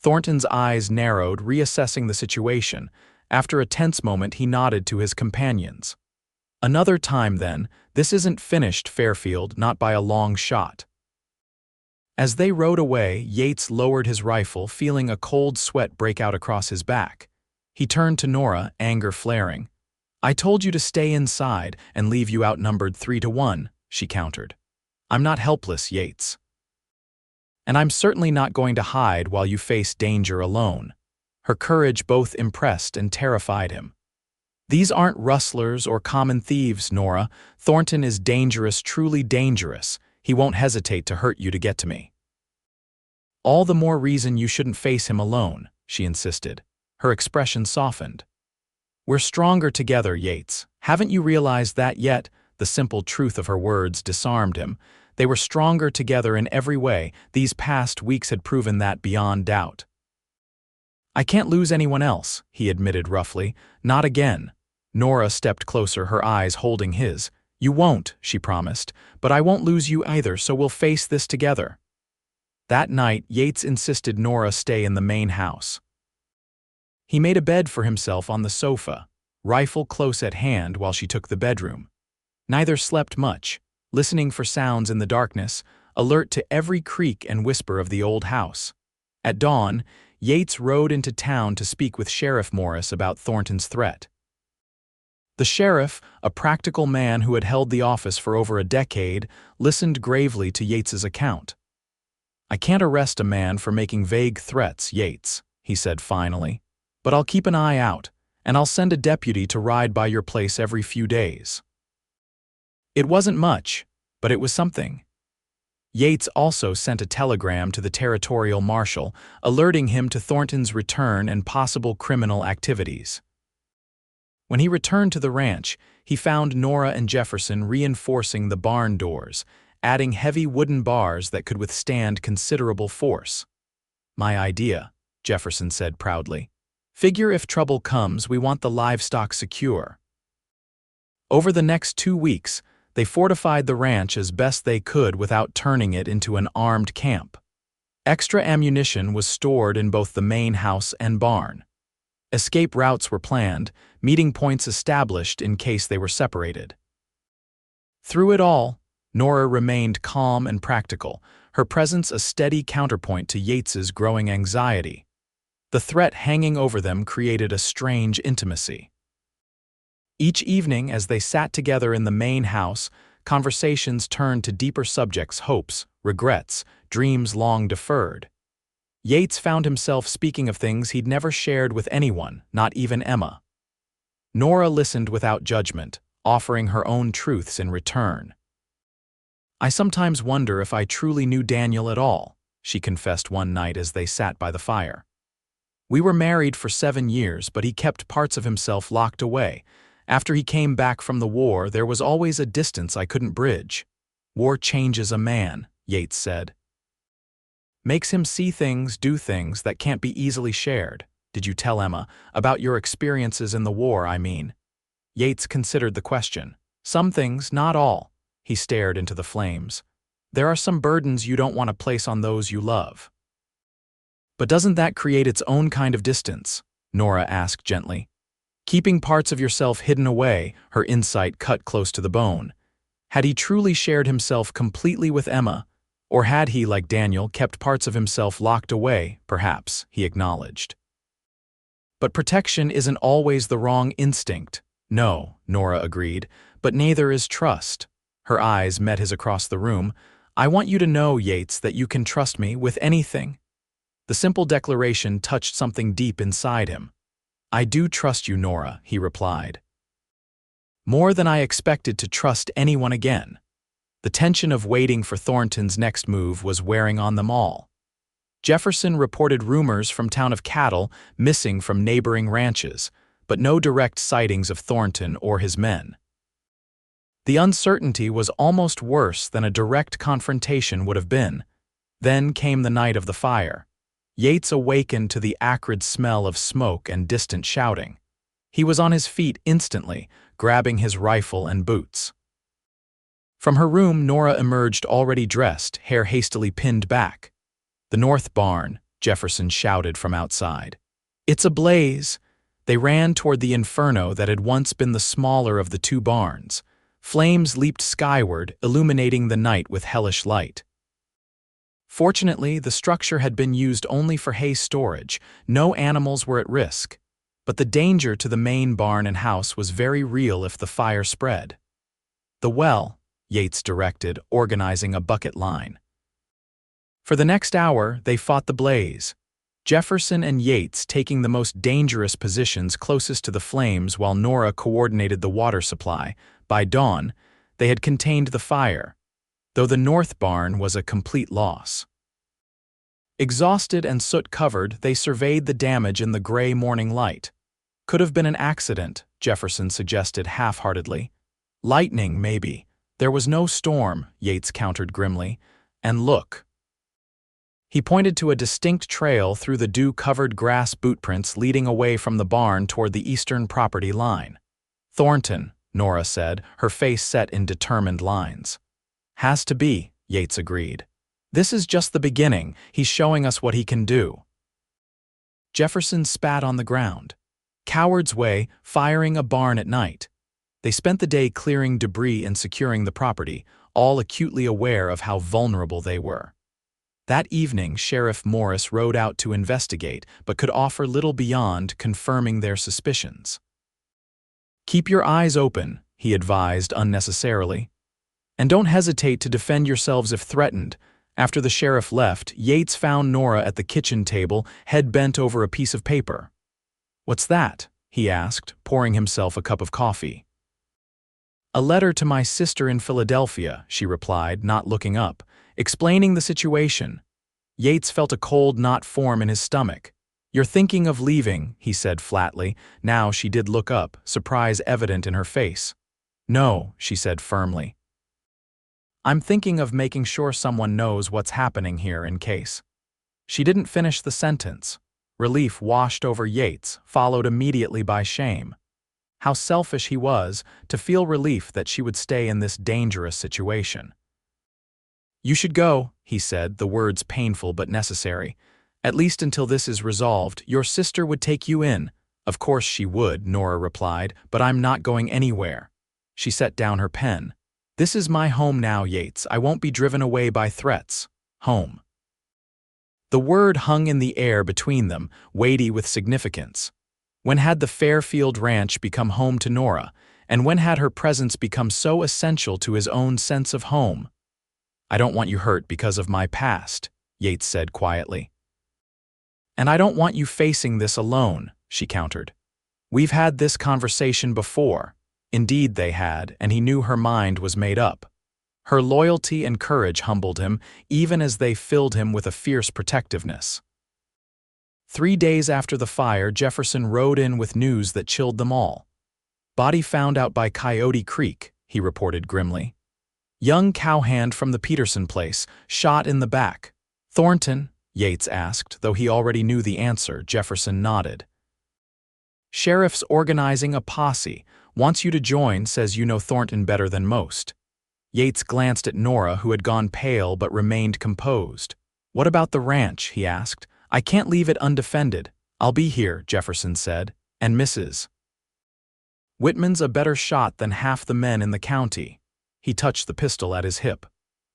Thornton's eyes narrowed, reassessing the situation. After a tense moment, he nodded to his companions. "Another time, then. This isn't finished, Fairfield, not by a long shot." As they rode away, Yates lowered his rifle, feeling a cold sweat break out across his back. He turned to Nora, anger flaring. "I told you to stay inside and leave you outnumbered 3-1, she countered. "I'm not helpless, Yates. And I'm certainly not going to hide while you face danger alone." Her courage both impressed and terrified him. "These aren't rustlers or common thieves, Nora. Thornton is dangerous, truly dangerous. He won't hesitate to hurt you to get to me." "All the more reason you shouldn't face him alone," she insisted. Her expression softened. "We're stronger together, Yates. Haven't you realized that yet?" The simple truth of her words disarmed him. They were stronger together in every way. These past weeks had proven that beyond doubt. "I can't lose anyone else," he admitted roughly. "Not again." Nora stepped closer, her eyes holding his. "You won't," she promised, "but I won't lose you either, so we'll face this together." That night, Yates insisted Nora stay in the main house. He made a bed for himself on the sofa, rifle close at hand while she took the bedroom. Neither slept much, listening for sounds in the darkness, alert to every creak and whisper of the old house. At dawn, Yates rode into town to speak with Sheriff Morris about Thornton's threat. The sheriff, a practical man who had held the office for over a decade, listened gravely to Yates's account. "I can't arrest a man for making vague threats, Yates," he said finally, "but I'll keep an eye out, and I'll send a deputy to ride by your place every few days." It wasn't much, but it was something. Yates also sent a telegram to the territorial marshal, alerting him to Thornton's return and possible criminal activities. When he returned to the ranch, he found Nora and Jefferson reinforcing the barn doors, adding heavy wooden bars that could withstand considerable force. "My idea," Jefferson said proudly. "Figure if trouble comes, we want the livestock secure." Over the next 2 weeks, they fortified the ranch as best they could without turning it into an armed camp. Extra ammunition was stored in both the main house and barn. Escape routes were planned, meeting points established in case they were separated. Through it all, Nora remained calm and practical, her presence a steady counterpoint to Yates's growing anxiety. The threat hanging over them created a strange intimacy. Each evening, as they sat together in the main house, conversations turned to deeper subjects: hopes, regrets, dreams long deferred. Yates found himself speaking of things he'd never shared with anyone, not even Emma. Nora listened without judgment, offering her own truths in return. "I sometimes wonder if I truly knew Daniel at all," she confessed one night as they sat by the fire. "We were married for 7 years, but he kept parts of himself locked away. After he came back from the war, there was always a distance I couldn't bridge. War changes a man," Yates said. "Makes him see things, do things that can't be easily shared. Did you tell Emma about your experiences in the war, I mean?" Yates considered the question. "Some things, not all." He stared into the flames. "There are some burdens you don't want to place on those you love." "But doesn't that create its own kind of distance?" Nora asked gently. Keeping parts of yourself hidden away, her insight cut close to the bone. Had he truly shared himself completely with Emma, or had he, like Daniel, kept parts of himself locked away, perhaps, he acknowledged. "But protection isn't always the wrong instinct." "No," Nora agreed, "but neither is trust." Her eyes met his across the room. "I want you to know, Yates, that you can trust me with anything." The simple declaration touched something deep inside him. "I do trust you, Nora," he replied. More than I expected to trust anyone again. The tension of waiting for Thornton's next move was wearing on them all. Jefferson reported rumors from town of cattle missing from neighboring ranches, but no direct sightings of Thornton or his men. The uncertainty was almost worse than a direct confrontation would have been. Then came the night of the fire. Yates awakened to the acrid smell of smoke and distant shouting. He was on his feet instantly, grabbing his rifle and boots. From her room, Nora emerged already dressed, hair hastily pinned back. "The north barn," Jefferson shouted from outside. "It's ablaze!" They ran toward the inferno that had once been the smaller of the two barns. Flames leaped skyward, illuminating the night with hellish light. Fortunately, the structure had been used only for hay storage. No animals were at risk. But the danger to the main barn and house was very real if the fire spread. "The well," Yates directed, organizing a bucket line. For the next hour, they fought the blaze. Jefferson and Yates taking the most dangerous positions closest to the flames while Nora coordinated the water supply. By dawn, they had contained the fire, though the north barn was a complete loss. Exhausted and soot-covered, they surveyed the damage in the gray morning light. "Could have been an accident," Jefferson suggested half-heartedly. "Lightning, maybe. There was no storm," Yates countered grimly. "And look." He pointed to a distinct trail through the dew-covered grass bootprints leading away from the barn toward the eastern property line. "Thornton," Nora said, her face set in determined lines. "Has to be," Yates agreed. "This is just the beginning. He's showing us what he can do." Jefferson spat on the ground. Coward's way, firing a barn at night. They spent the day clearing debris and securing the property, all acutely aware of how vulnerable they were. That evening, Sheriff Morris rode out to investigate, but could offer little beyond confirming their suspicions. "Keep your eyes open," he advised unnecessarily. "And don't hesitate to defend yourselves if threatened." After the sheriff left, Yates found Nora at the kitchen table, head bent over a piece of paper. "What's that?" he asked, pouring himself a cup of coffee. "A letter to my sister in Philadelphia," she replied, not looking up, explaining the situation. Yates felt a cold knot form in his stomach. "You're thinking of leaving," he said flatly. Now she did look up, surprise evident in her face. "No," she said firmly. "I'm thinking of making sure someone knows what's happening here in case." She didn't finish the sentence. Relief washed over Yates, followed immediately by shame. How selfish he was to feel relief that she would stay in this dangerous situation. "You should go," he said, the words painful but necessary. "At least until this is resolved, your sister would take you in." "Of course she would," Nora replied, "but I'm not going anywhere." She set down her pen. "This is my home now, Yates. I won't be driven away by threats. Home." The word hung in the air between them, weighty with significance. When had the Fairfield ranch become home to Nora, and when had her presence become so essential to his own sense of home? "I don't want you hurt because of my past," Yates said quietly. "And I don't want you facing this alone," she countered. "We've had this conversation before." Indeed they had, and he knew her mind was made up. Her loyalty and courage humbled him, even as they filled him with a fierce protectiveness. 3 days after the fire, Jefferson rode in with news that chilled them all. "Body found out by Coyote Creek," he reported grimly. "Young cowhand from the Peterson place, shot in the back." "Thornton?" Yates asked, though he already knew the answer. Jefferson nodded. "Sheriff's organizing a posse. Wants you to join, says you know Thornton better than most." Yates glanced at Nora, who had gone pale but remained composed. "What about the ranch?" he asked. "I can't leave it undefended." "I'll be here," Jefferson said. "And Mrs. Whitman's a better shot than half the men in the county." He touched the pistol at his hip.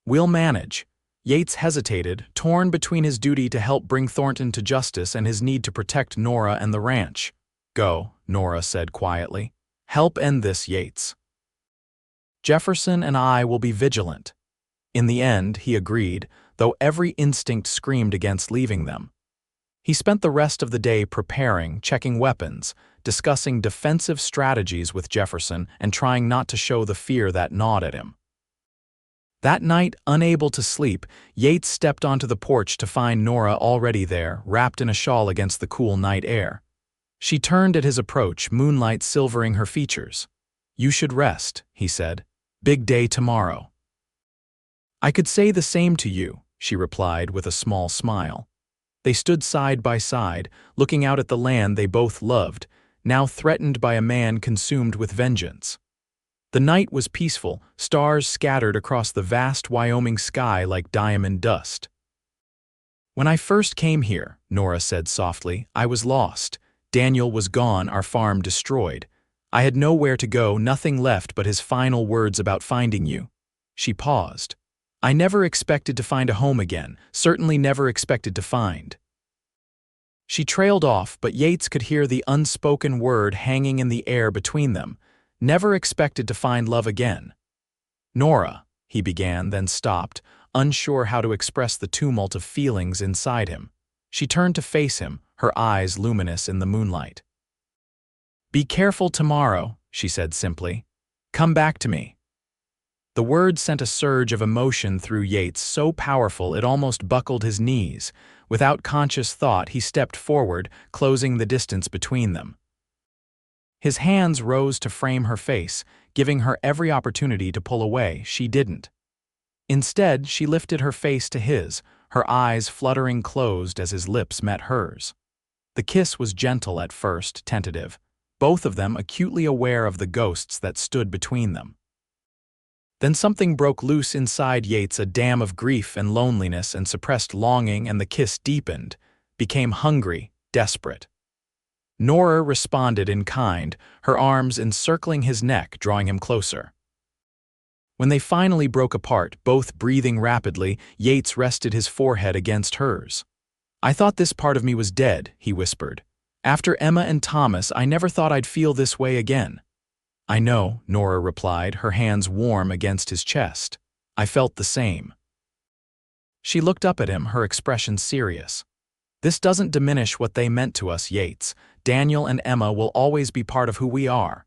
"We'll manage." Yates hesitated, torn between his duty to help bring Thornton to justice and his need to protect Nora and the ranch. "Go," Nora said quietly. "Help end this, Yates. Jefferson and I will be vigilant." In the end, he agreed, though every instinct screamed against leaving them. He spent the rest of the day preparing, checking weapons, discussing defensive strategies with Jefferson, and trying not to show the fear that gnawed at him. That night, unable to sleep, Yates stepped onto the porch to find Nora already there, wrapped in a shawl against the cool night air. She turned at his approach, moonlight silvering her features. "You should rest," he said. "Big day tomorrow." "I could say the same to you," she replied with a small smile. They stood side by side, looking out at the land they both loved, now threatened by a man consumed with vengeance. The night was peaceful, stars scattered across the vast Wyoming sky like diamond dust. "When I first came here," Nora said softly, "I was lost. Daniel was gone, our farm destroyed. I had nowhere to go, nothing left but his final words about finding you." She paused. "I never expected to find a home again, certainly never expected to find." She trailed off, but Yates could hear the unspoken word hanging in the air between them. "Never expected to find love again." "Nora," he began, then stopped, unsure how to express the tumult of feelings inside him. She turned to face him, her eyes luminous in the moonlight. "Be careful tomorrow," she said simply. "Come back to me." The words sent a surge of emotion through Yates, so powerful it almost buckled his knees. Without conscious thought, he stepped forward, closing the distance between them. His hands rose to frame her face, giving her every opportunity to pull away. She didn't. Instead, she lifted her face to his, her eyes fluttering closed as his lips met hers. The kiss was gentle at first, tentative, both of them acutely aware of the ghosts that stood between them. Then something broke loose inside Yates, a dam of grief and loneliness and suppressed longing, and the kiss deepened, became hungry, desperate. Nora responded in kind, her arms encircling his neck, drawing him closer. When they finally broke apart, both breathing rapidly, Yates rested his forehead against hers. "I thought this part of me was dead," he whispered. "After Emma and Thomas, I never thought I'd feel this way again." "I know," Nora replied, her hands warm against his chest. "I felt the same." She looked up at him, her expression serious. "This doesn't diminish what they meant to us, Yates. Daniel and Emma will always be part of who we are."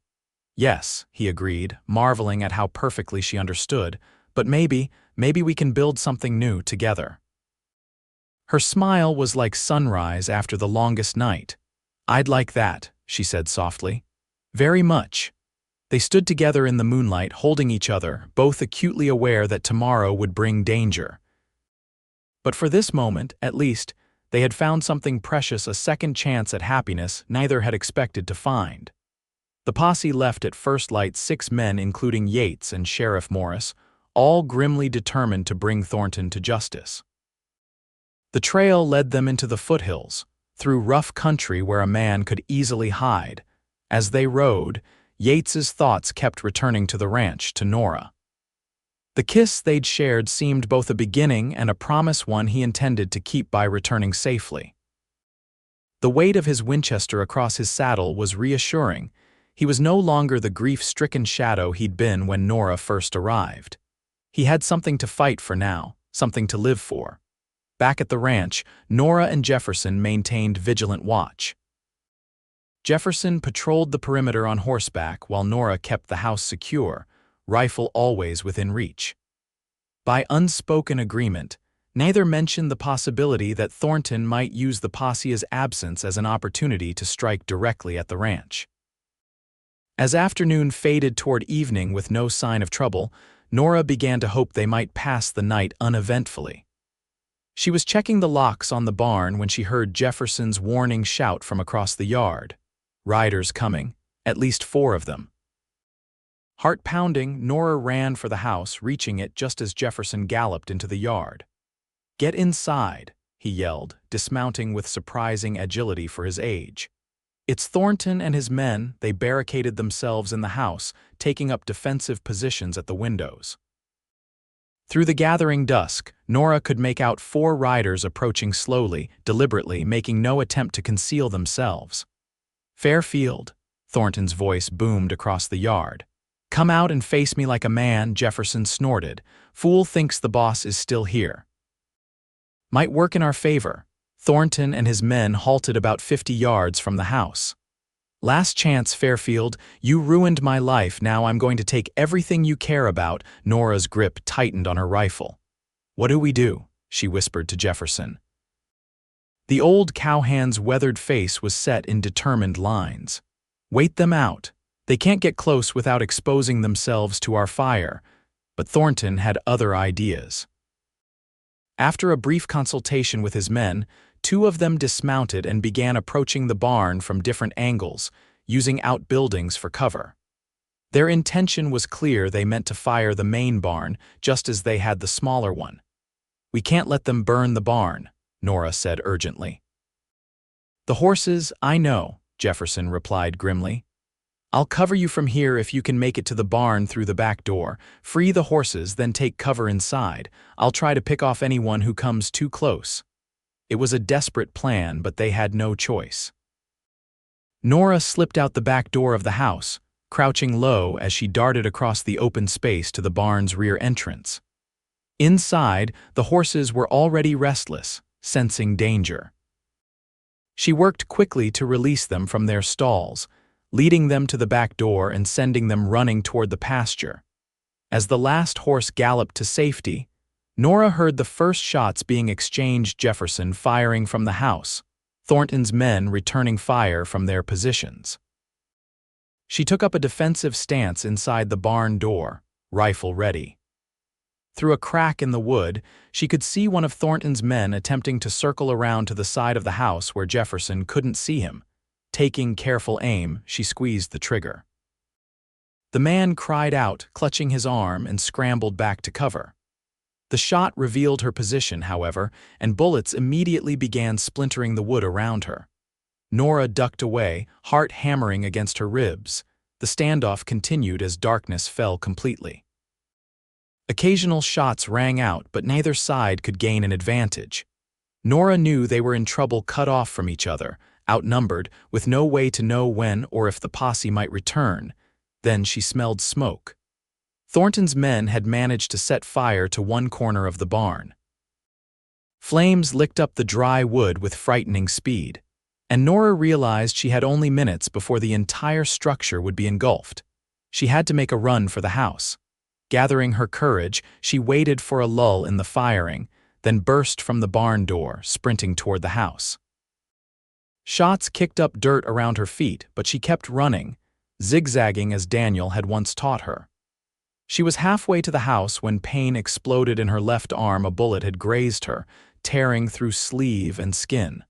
"Yes," he agreed, marveling at how perfectly she understood, "but maybe we can build something new together." Her smile was like sunrise after the longest night. "I'd like that," she said softly. "Very much." They stood together in the moonlight, holding each other, both acutely aware that tomorrow would bring danger. But for this moment, at least, they had found something precious, a second chance at happiness neither had expected to find. The posse left at first light 6 men, including Yates and Sheriff Morris, all grimly determined to bring Thornton to justice. The trail led them into the foothills, through rough country where a man could easily hide. As they rode, Yates's thoughts kept returning to the ranch, to Nora. The kiss they'd shared seemed both a beginning and a promise, one he intended to keep by returning safely. The weight of his Winchester across his saddle was reassuring. He was no longer the grief-stricken shadow he'd been when Nora first arrived. He had something to fight for now, something to live for. Back at the ranch, Nora and Jefferson maintained vigilant watch. Jefferson patrolled the perimeter on horseback while Nora kept the house secure, rifle always within reach. By unspoken agreement, neither mentioned the possibility that Thornton might use the posse's absence as an opportunity to strike directly at the ranch. As afternoon faded toward evening with no sign of trouble, Nora began to hope they might pass the night uneventfully. She was checking the locks on the barn when she heard Jefferson's warning shout from across the yard. Riders coming, at least 4 of them. Heart pounding, Nora ran for the house, reaching it just as Jefferson galloped into the yard. "Get inside," he yelled, dismounting with surprising agility for his age. It's Thornton and his men. They barricaded themselves in the house, taking up defensive positions at the windows. Through the gathering dusk, Nora could make out 4 riders approaching slowly, deliberately, making no attempt to conceal themselves. "Fairfield," Thornton's voice boomed across the yard. "Come out and face me like a man," Jefferson snorted. "Fool thinks the boss is still here." "Might work in our favor." Thornton and his men halted about 50 yards from the house. "Last chance, Fairfield. You ruined my life. Now I'm going to take everything you care about." Nora's grip tightened on her rifle. "What do we do?" she whispered to Jefferson. The old cowhand's weathered face was set in determined lines. "Wait them out. They can't get close without exposing themselves to our fire." But Thornton had other ideas. After a brief consultation with his men, 2 of them dismounted and began approaching the barn from different angles, using outbuildings for cover. Their intention was clear. They meant to fire the main barn, just as they had the smaller one. "We can't let them burn the barn," Nora said urgently. "The horses, I know," Jefferson replied grimly. "I'll cover you from here if you can make it to the barn through the back door. Free the horses, then take cover inside. I'll try to pick off anyone who comes too close." It was a desperate plan, but they had no choice. Nora slipped out the back door of the house, crouching low as she darted across the open space to the barn's rear entrance. Inside, the horses were already restless, sensing danger. She worked quickly to release them from their stalls, leading them to the back door and sending them running toward the pasture. As the last horse galloped to safety, Nora heard the first shots being exchanged, Jefferson firing from the house, Thornton's men returning fire from their positions. She took up a defensive stance inside the barn door, rifle ready. Through a crack in the wood, she could see one of Thornton's men attempting to circle around to the side of the house where Jefferson couldn't see him. Taking careful aim, she squeezed the trigger. The man cried out, clutching his arm, and scrambled back to cover. The shot revealed her position, however, and bullets immediately began splintering the wood around her. Nora ducked away, heart hammering against her ribs. The standoff continued as darkness fell completely. Occasional shots rang out, but neither side could gain an advantage. Nora knew they were in trouble, cut off from each other, outnumbered, with no way to know when or if the posse might return. Then she smelled smoke. Thornton's men had managed to set fire to one corner of the barn. Flames licked up the dry wood with frightening speed, and Nora realized she had only minutes before the entire structure would be engulfed. She had to make a run for the house. Gathering her courage, she waited for a lull in the firing, then burst from the barn door, sprinting toward the house. Shots kicked up dirt around her feet, but she kept running, zigzagging as Daniel had once taught her. She was halfway to the house when pain exploded in her left arm. A bullet had grazed her, tearing through sleeve and skin.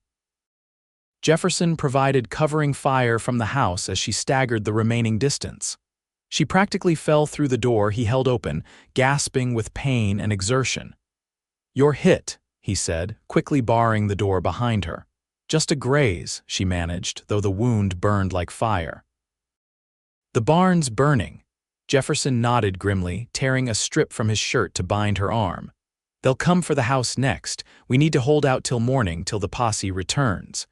Jefferson provided covering fire from the house as she staggered the remaining distance. She practically fell through the door he held open, gasping with pain and exertion. "You're hit," he said, quickly barring the door behind her. "Just a graze," she managed, though the wound burned like fire. "The barn's burning." Jefferson nodded grimly, tearing a strip from his shirt to bind her arm. "They'll come for the house next. We need to hold out till morning, till the posse returns."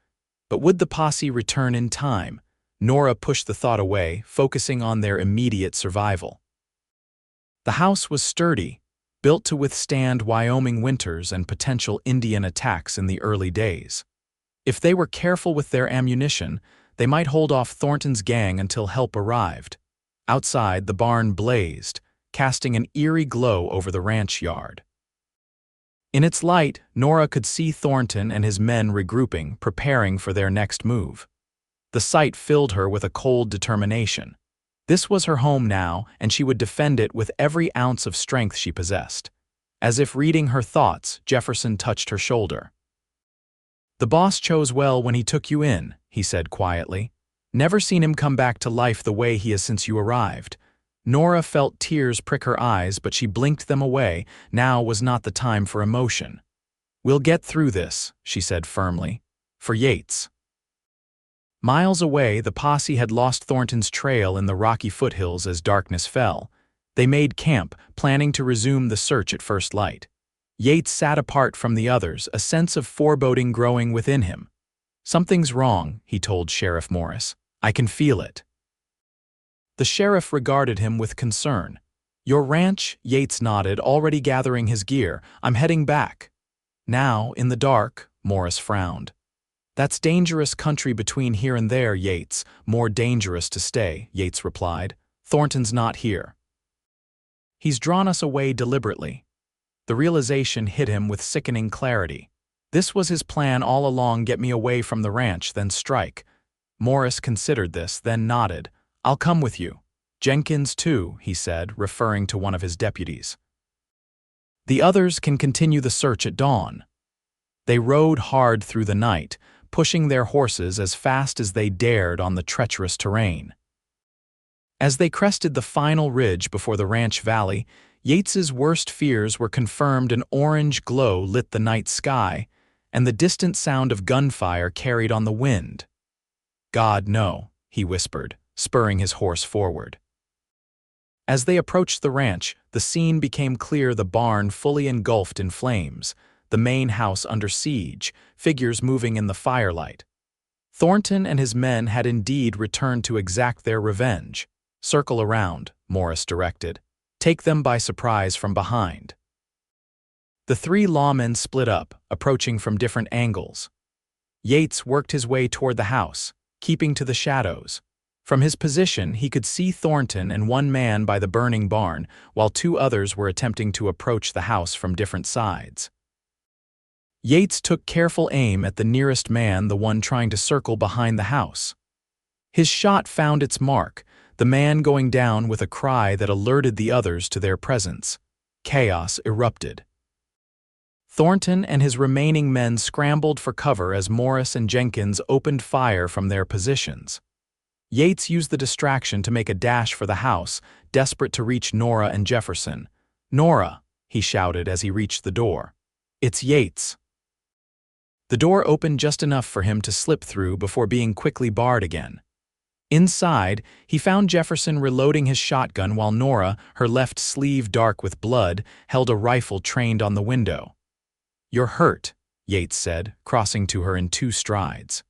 But would the posse return in time? Nora pushed the thought away, focusing on their immediate survival. The house was sturdy, built to withstand Wyoming winters and potential Indian attacks in the early days. If they were careful with their ammunition, they might hold off Thornton's gang until help arrived. Outside, the barn blazed, casting an eerie glow over the ranch yard. In its light, Nora could see Thornton and his men regrouping, preparing for their next move. The sight filled her with a cold determination. This was her home now, and she would defend it with every ounce of strength she possessed. As if reading her thoughts, Jefferson touched her shoulder. "The boss chose well when he took you in," he said quietly. "Never seen him come back to life the way he has since you arrived." Nora felt tears prick her eyes, but she blinked them away. Now was not the time for emotion. "We'll get through this," she said firmly. "For Yates." Miles away, the posse had lost Thornton's trail in the rocky foothills as darkness fell. They made camp, planning to resume the search at first light. Yates sat apart from the others, a sense of foreboding growing within him. "Something's wrong," he told Sheriff Morris. "I can feel it." The sheriff regarded him with concern. "Your ranch?" Yates nodded, already gathering his gear. "I'm heading back." "Now, in the dark," Morris frowned. "That's dangerous country between here and there, Yates. More dangerous to stay," Yates replied. "Thornton's not here. He's drawn us away deliberately." The realization hit him with sickening clarity. This was his plan all along: get me away from the ranch, then strike. Morris considered this, then nodded. "I'll come with you. Jenkins, too," he said, referring to one of his deputies. "The others can continue the search at dawn." They rode hard through the night, pushing their horses as fast as they dared on the treacherous terrain. As they crested the final ridge before the ranch valley, Yates's worst fears were confirmed. An orange glow lit the night sky, and the distant sound of gunfire carried on the wind. "God, no," he whispered, spurring his horse forward. As they approached the ranch, the scene became clear: the barn fully engulfed in flames, the main house under siege, figures moving in the firelight. Thornton and his men had indeed returned to exact their revenge. "Circle around," Morris directed. "Take them by surprise from behind." The three lawmen split up, approaching from different angles. Yates worked his way toward the house, keeping to the shadows. From his position, he could see Thornton and one man by the burning barn, while two others were attempting to approach the house from different sides. Yates took careful aim at the nearest man, the one trying to circle behind the house. His shot found its mark, the man going down with a cry that alerted the others to their presence. Chaos erupted. Thornton and his remaining men scrambled for cover as Morris and Jenkins opened fire from their positions. Yates used the distraction to make a dash for the house, desperate to reach Nora and Jefferson. "Nora," he shouted as he reached the door. "It's Yates." The door opened just enough for him to slip through before being quickly barred again. Inside, he found Jefferson reloading his shotgun while Nora, her left sleeve dark with blood, held a rifle trained on the window. "You're hurt," Yates said, crossing to her in 2 strides.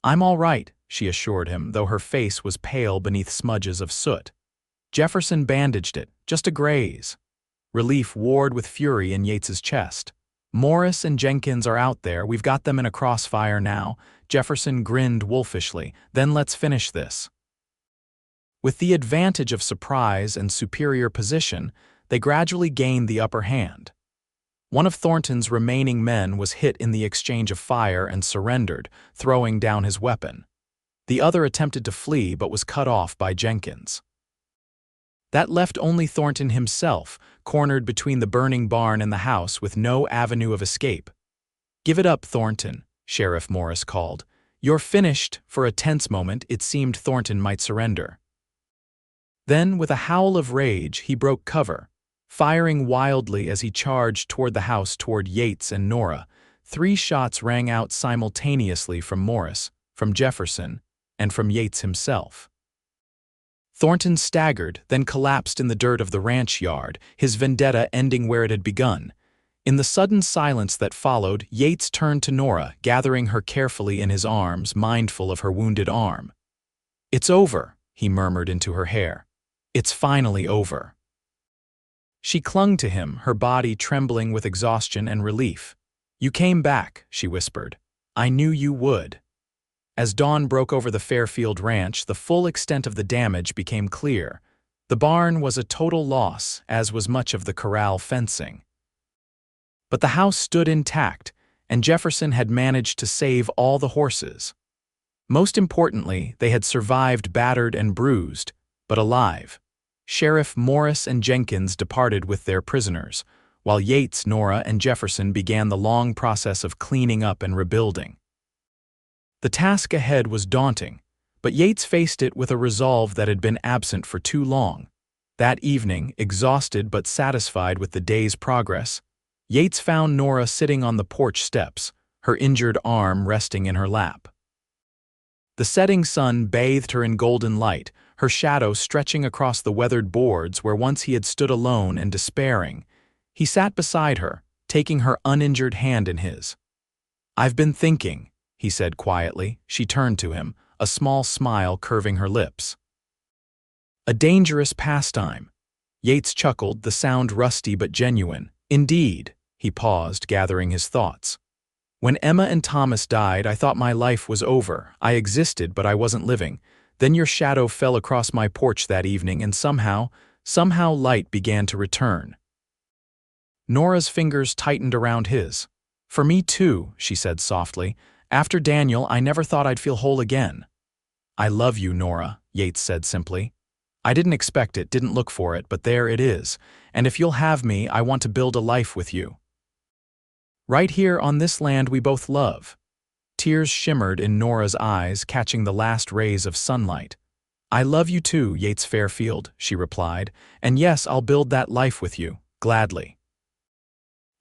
"I'm all right," she assured him, though her face was pale beneath smudges of soot. Jefferson bandaged it, "Just a graze." Relief warred with fury in Yates's chest. "Morris and Jenkins are out there. We've got them in a crossfire now." Jefferson grinned wolfishly. "Then let's finish this." With the advantage of surprise and superior position, they gradually gained the upper hand. One of Thornton's remaining men was hit in the exchange of fire and surrendered, throwing down his weapon. The other attempted to flee but was cut off by Jenkins. That left only Thornton himself, cornered between the burning barn and the house with no avenue of escape. "Give it up, Thornton," Sheriff Morris called. "You're finished." For a tense moment, it seemed Thornton might surrender. Then, with a howl of rage, he broke cover, firing wildly as he charged toward the house toward Yates and Nora. 3 shots rang out simultaneously from Morris, from Jefferson, and from Yates himself. Thornton staggered, then collapsed in the dirt of the ranch yard, his vendetta ending where it had begun. In the sudden silence that followed, Yates turned to Nora, gathering her carefully in his arms, mindful of her wounded arm. "It's over," he murmured into her hair. "It's finally over." She clung to him, her body trembling with exhaustion and relief. "You came back," she whispered. "I knew you would." As dawn broke over the Fairfield ranch, the full extent of the damage became clear. The barn was a total loss, as was much of the corral fencing. But the house stood intact, and Jefferson had managed to save all the horses. Most importantly, they had survived battered and bruised, but alive. Sheriff Morris and Jenkins departed with their prisoners, while Yates, Nora, and Jefferson began the long process of cleaning up and rebuilding. The task ahead was daunting, but Yates faced it with a resolve that had been absent for too long. That evening, exhausted but satisfied with the day's progress, Yates found Nora sitting on the porch steps, her injured arm resting in her lap. The setting sun bathed her in golden light, her shadow stretching across the weathered boards where once he had stood alone and despairing. He sat beside her, taking her uninjured hand in his. "I've been thinking," he said quietly. She turned to him, a small smile curving her lips. "A dangerous pastime." Yates chuckled, the sound rusty but genuine. "Indeed." He paused, gathering his thoughts. "When Emma and Thomas died, I thought my life was over. I existed, but I wasn't living. Then your shadow fell across my porch that evening, and somehow light began to return." Nora's fingers tightened around his. "For me too," she said softly. "After Daniel, I never thought I'd feel whole again." "I love you, Nora," Yates said simply. "I didn't expect it, didn't look for it, but there it is. And if you'll have me, I want to build a life with you. Right here on this land we both love." Tears shimmered in Nora's eyes, catching the last rays of sunlight. "I love you too, Yates Fairfield," she replied. "And yes, I'll build that life with you, gladly."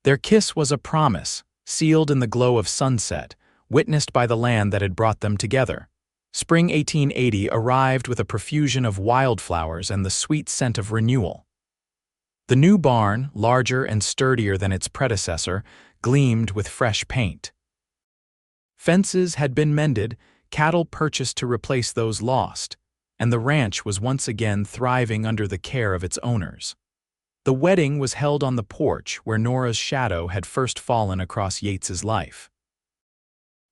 Their kiss was a promise, sealed in the glow of sunset, witnessed by the land that had brought them together. Spring 1880 arrived with a profusion of wildflowers and the sweet scent of renewal. The new barn, larger and sturdier than its predecessor, gleamed with fresh paint. Fences had been mended, cattle purchased to replace those lost, and the ranch was once again thriving under the care of its owners. The wedding was held on the porch where Nora's shadow had first fallen across Yates's life.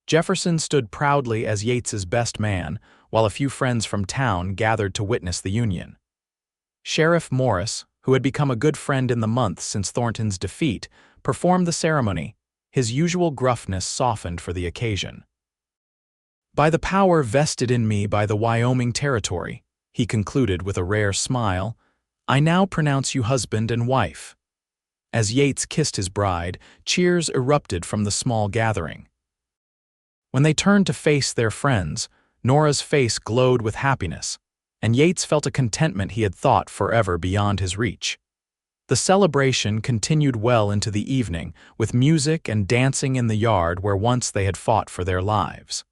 Jefferson stood proudly as Yates's best man, while a few friends from town gathered to witness the union. Sheriff Morris, who had become a good friend in the months since Thornton's defeat, performed the ceremony, his usual gruffness softened for the occasion. "By the power vested in me by the Wyoming Territory," he concluded with a rare smile, "I now pronounce you husband and wife." As Yates kissed his bride, cheers erupted from the small gathering. When they turned to face their friends, Nora's face glowed with happiness, and Yates felt a contentment he had thought forever beyond his reach. The celebration continued well into the evening, with music and dancing in the yard where once they had fought for their lives.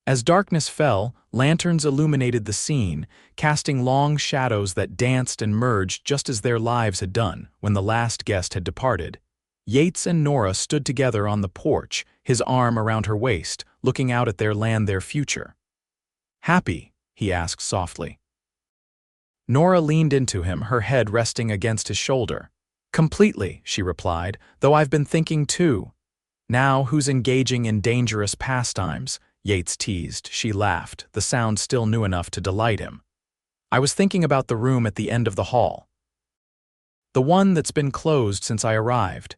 As darkness fell, lanterns illuminated the scene, casting long shadows that danced and merged just as their lives had done when the last guest had departed. Yates and Nora stood together on the porch, his arm around her waist, looking out at their land, their future. "Happy?" he asked softly. Nora leaned into him, her head resting against his shoulder. "Completely," she replied, "though I've been thinking too." "Now who's engaging in dangerous pastimes?" Yates teased. She laughed, the sound still new enough to delight him. "I was thinking about the room at the end of the hall. The one that's been closed since I arrived."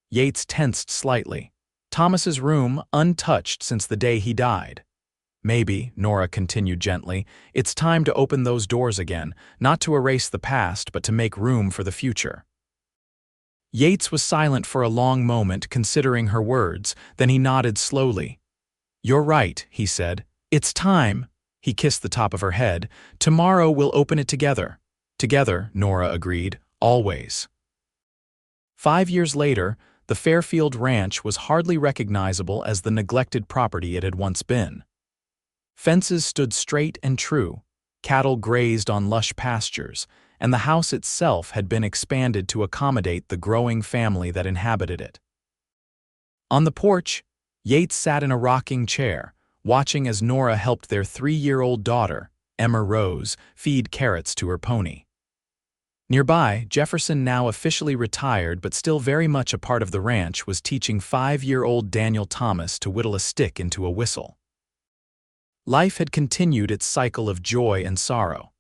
Yates tensed slightly. "Thomas's room, untouched since the day he died." "Maybe," Nora continued gently, "it's time to open those doors again, not to erase the past, but to make room for the future." Yates was silent for a long moment, considering her words, then he nodded slowly. "You're right," he said. "It's time." He kissed the top of her head. "Tomorrow we'll open it together." "Together," Nora agreed. "Always." 5 years later, the Fairfield Ranch was hardly recognizable as the neglected property it had once been. Fences stood straight and true, cattle grazed on lush pastures, and the house itself had been expanded to accommodate the growing family that inhabited it. On the porch, Yates sat in a rocking chair, watching as Nora helped their 3-year-old daughter, Emma Rose, feed carrots to her pony. Nearby, Jefferson, now officially retired but still very much a part of the ranch, was teaching 5-year-old Daniel Thomas to whittle a stick into a whistle. Life had continued its cycle of joy and sorrow.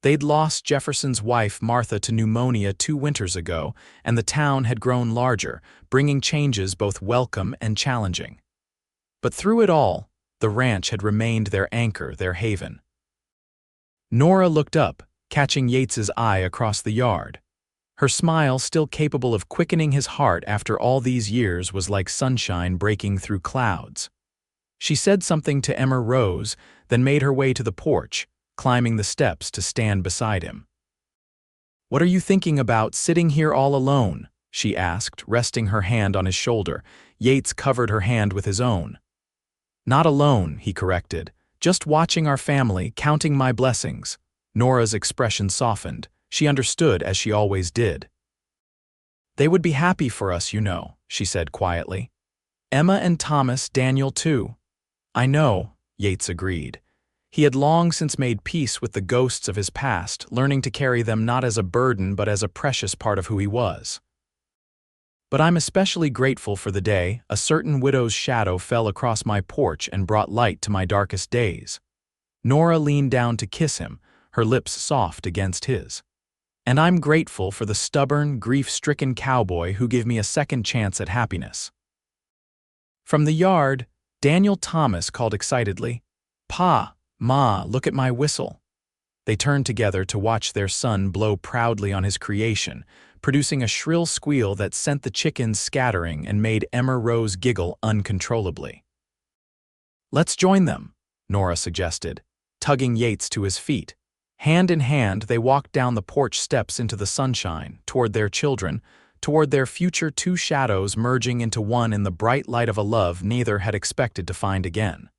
They'd lost Jefferson's wife, Martha, to pneumonia 2 winters ago, and the town had grown larger, bringing changes both welcome and challenging. But through it all, the ranch had remained their anchor, their haven. Nora looked up, catching Yates's eye across the yard. Her smile, still capable of quickening his heart after all these years, was like sunshine breaking through clouds. She said something to Emma Rose, then made her way to the porch, climbing the steps to stand beside him. "What are you thinking about, sitting here all alone?" she asked, resting her hand on his shoulder. Yates covered her hand with his own. "Not alone," he corrected. "Just watching our family, counting my blessings." Nora's expression softened. She understood, as she always did. "They would be happy for us, you know," she said quietly. "Emma and Thomas, Daniel too." "I know," Yates agreed. He had long since made peace with the ghosts of his past, learning to carry them not as a burden but as a precious part of who he was. "But I'm especially grateful for the day a certain widow's shadow fell across my porch and brought light to my darkest days." Nora leaned down to kiss him, her lips soft against his. "And I'm grateful for the stubborn, grief-stricken cowboy who gave me a second chance at happiness." From the yard, Daniel Thomas called excitedly, "Pa, Ma, look at my whistle." They turned together to watch their son blow proudly on his creation, producing a shrill squeal that sent the chickens scattering and made Emma Rose giggle uncontrollably. "Let's join them," Nora suggested, tugging Yates to his feet. Hand in hand, they walked down the porch steps into the sunshine, toward their children, toward their future, 2 shadows merging into one in the bright light of a love neither had expected to find again.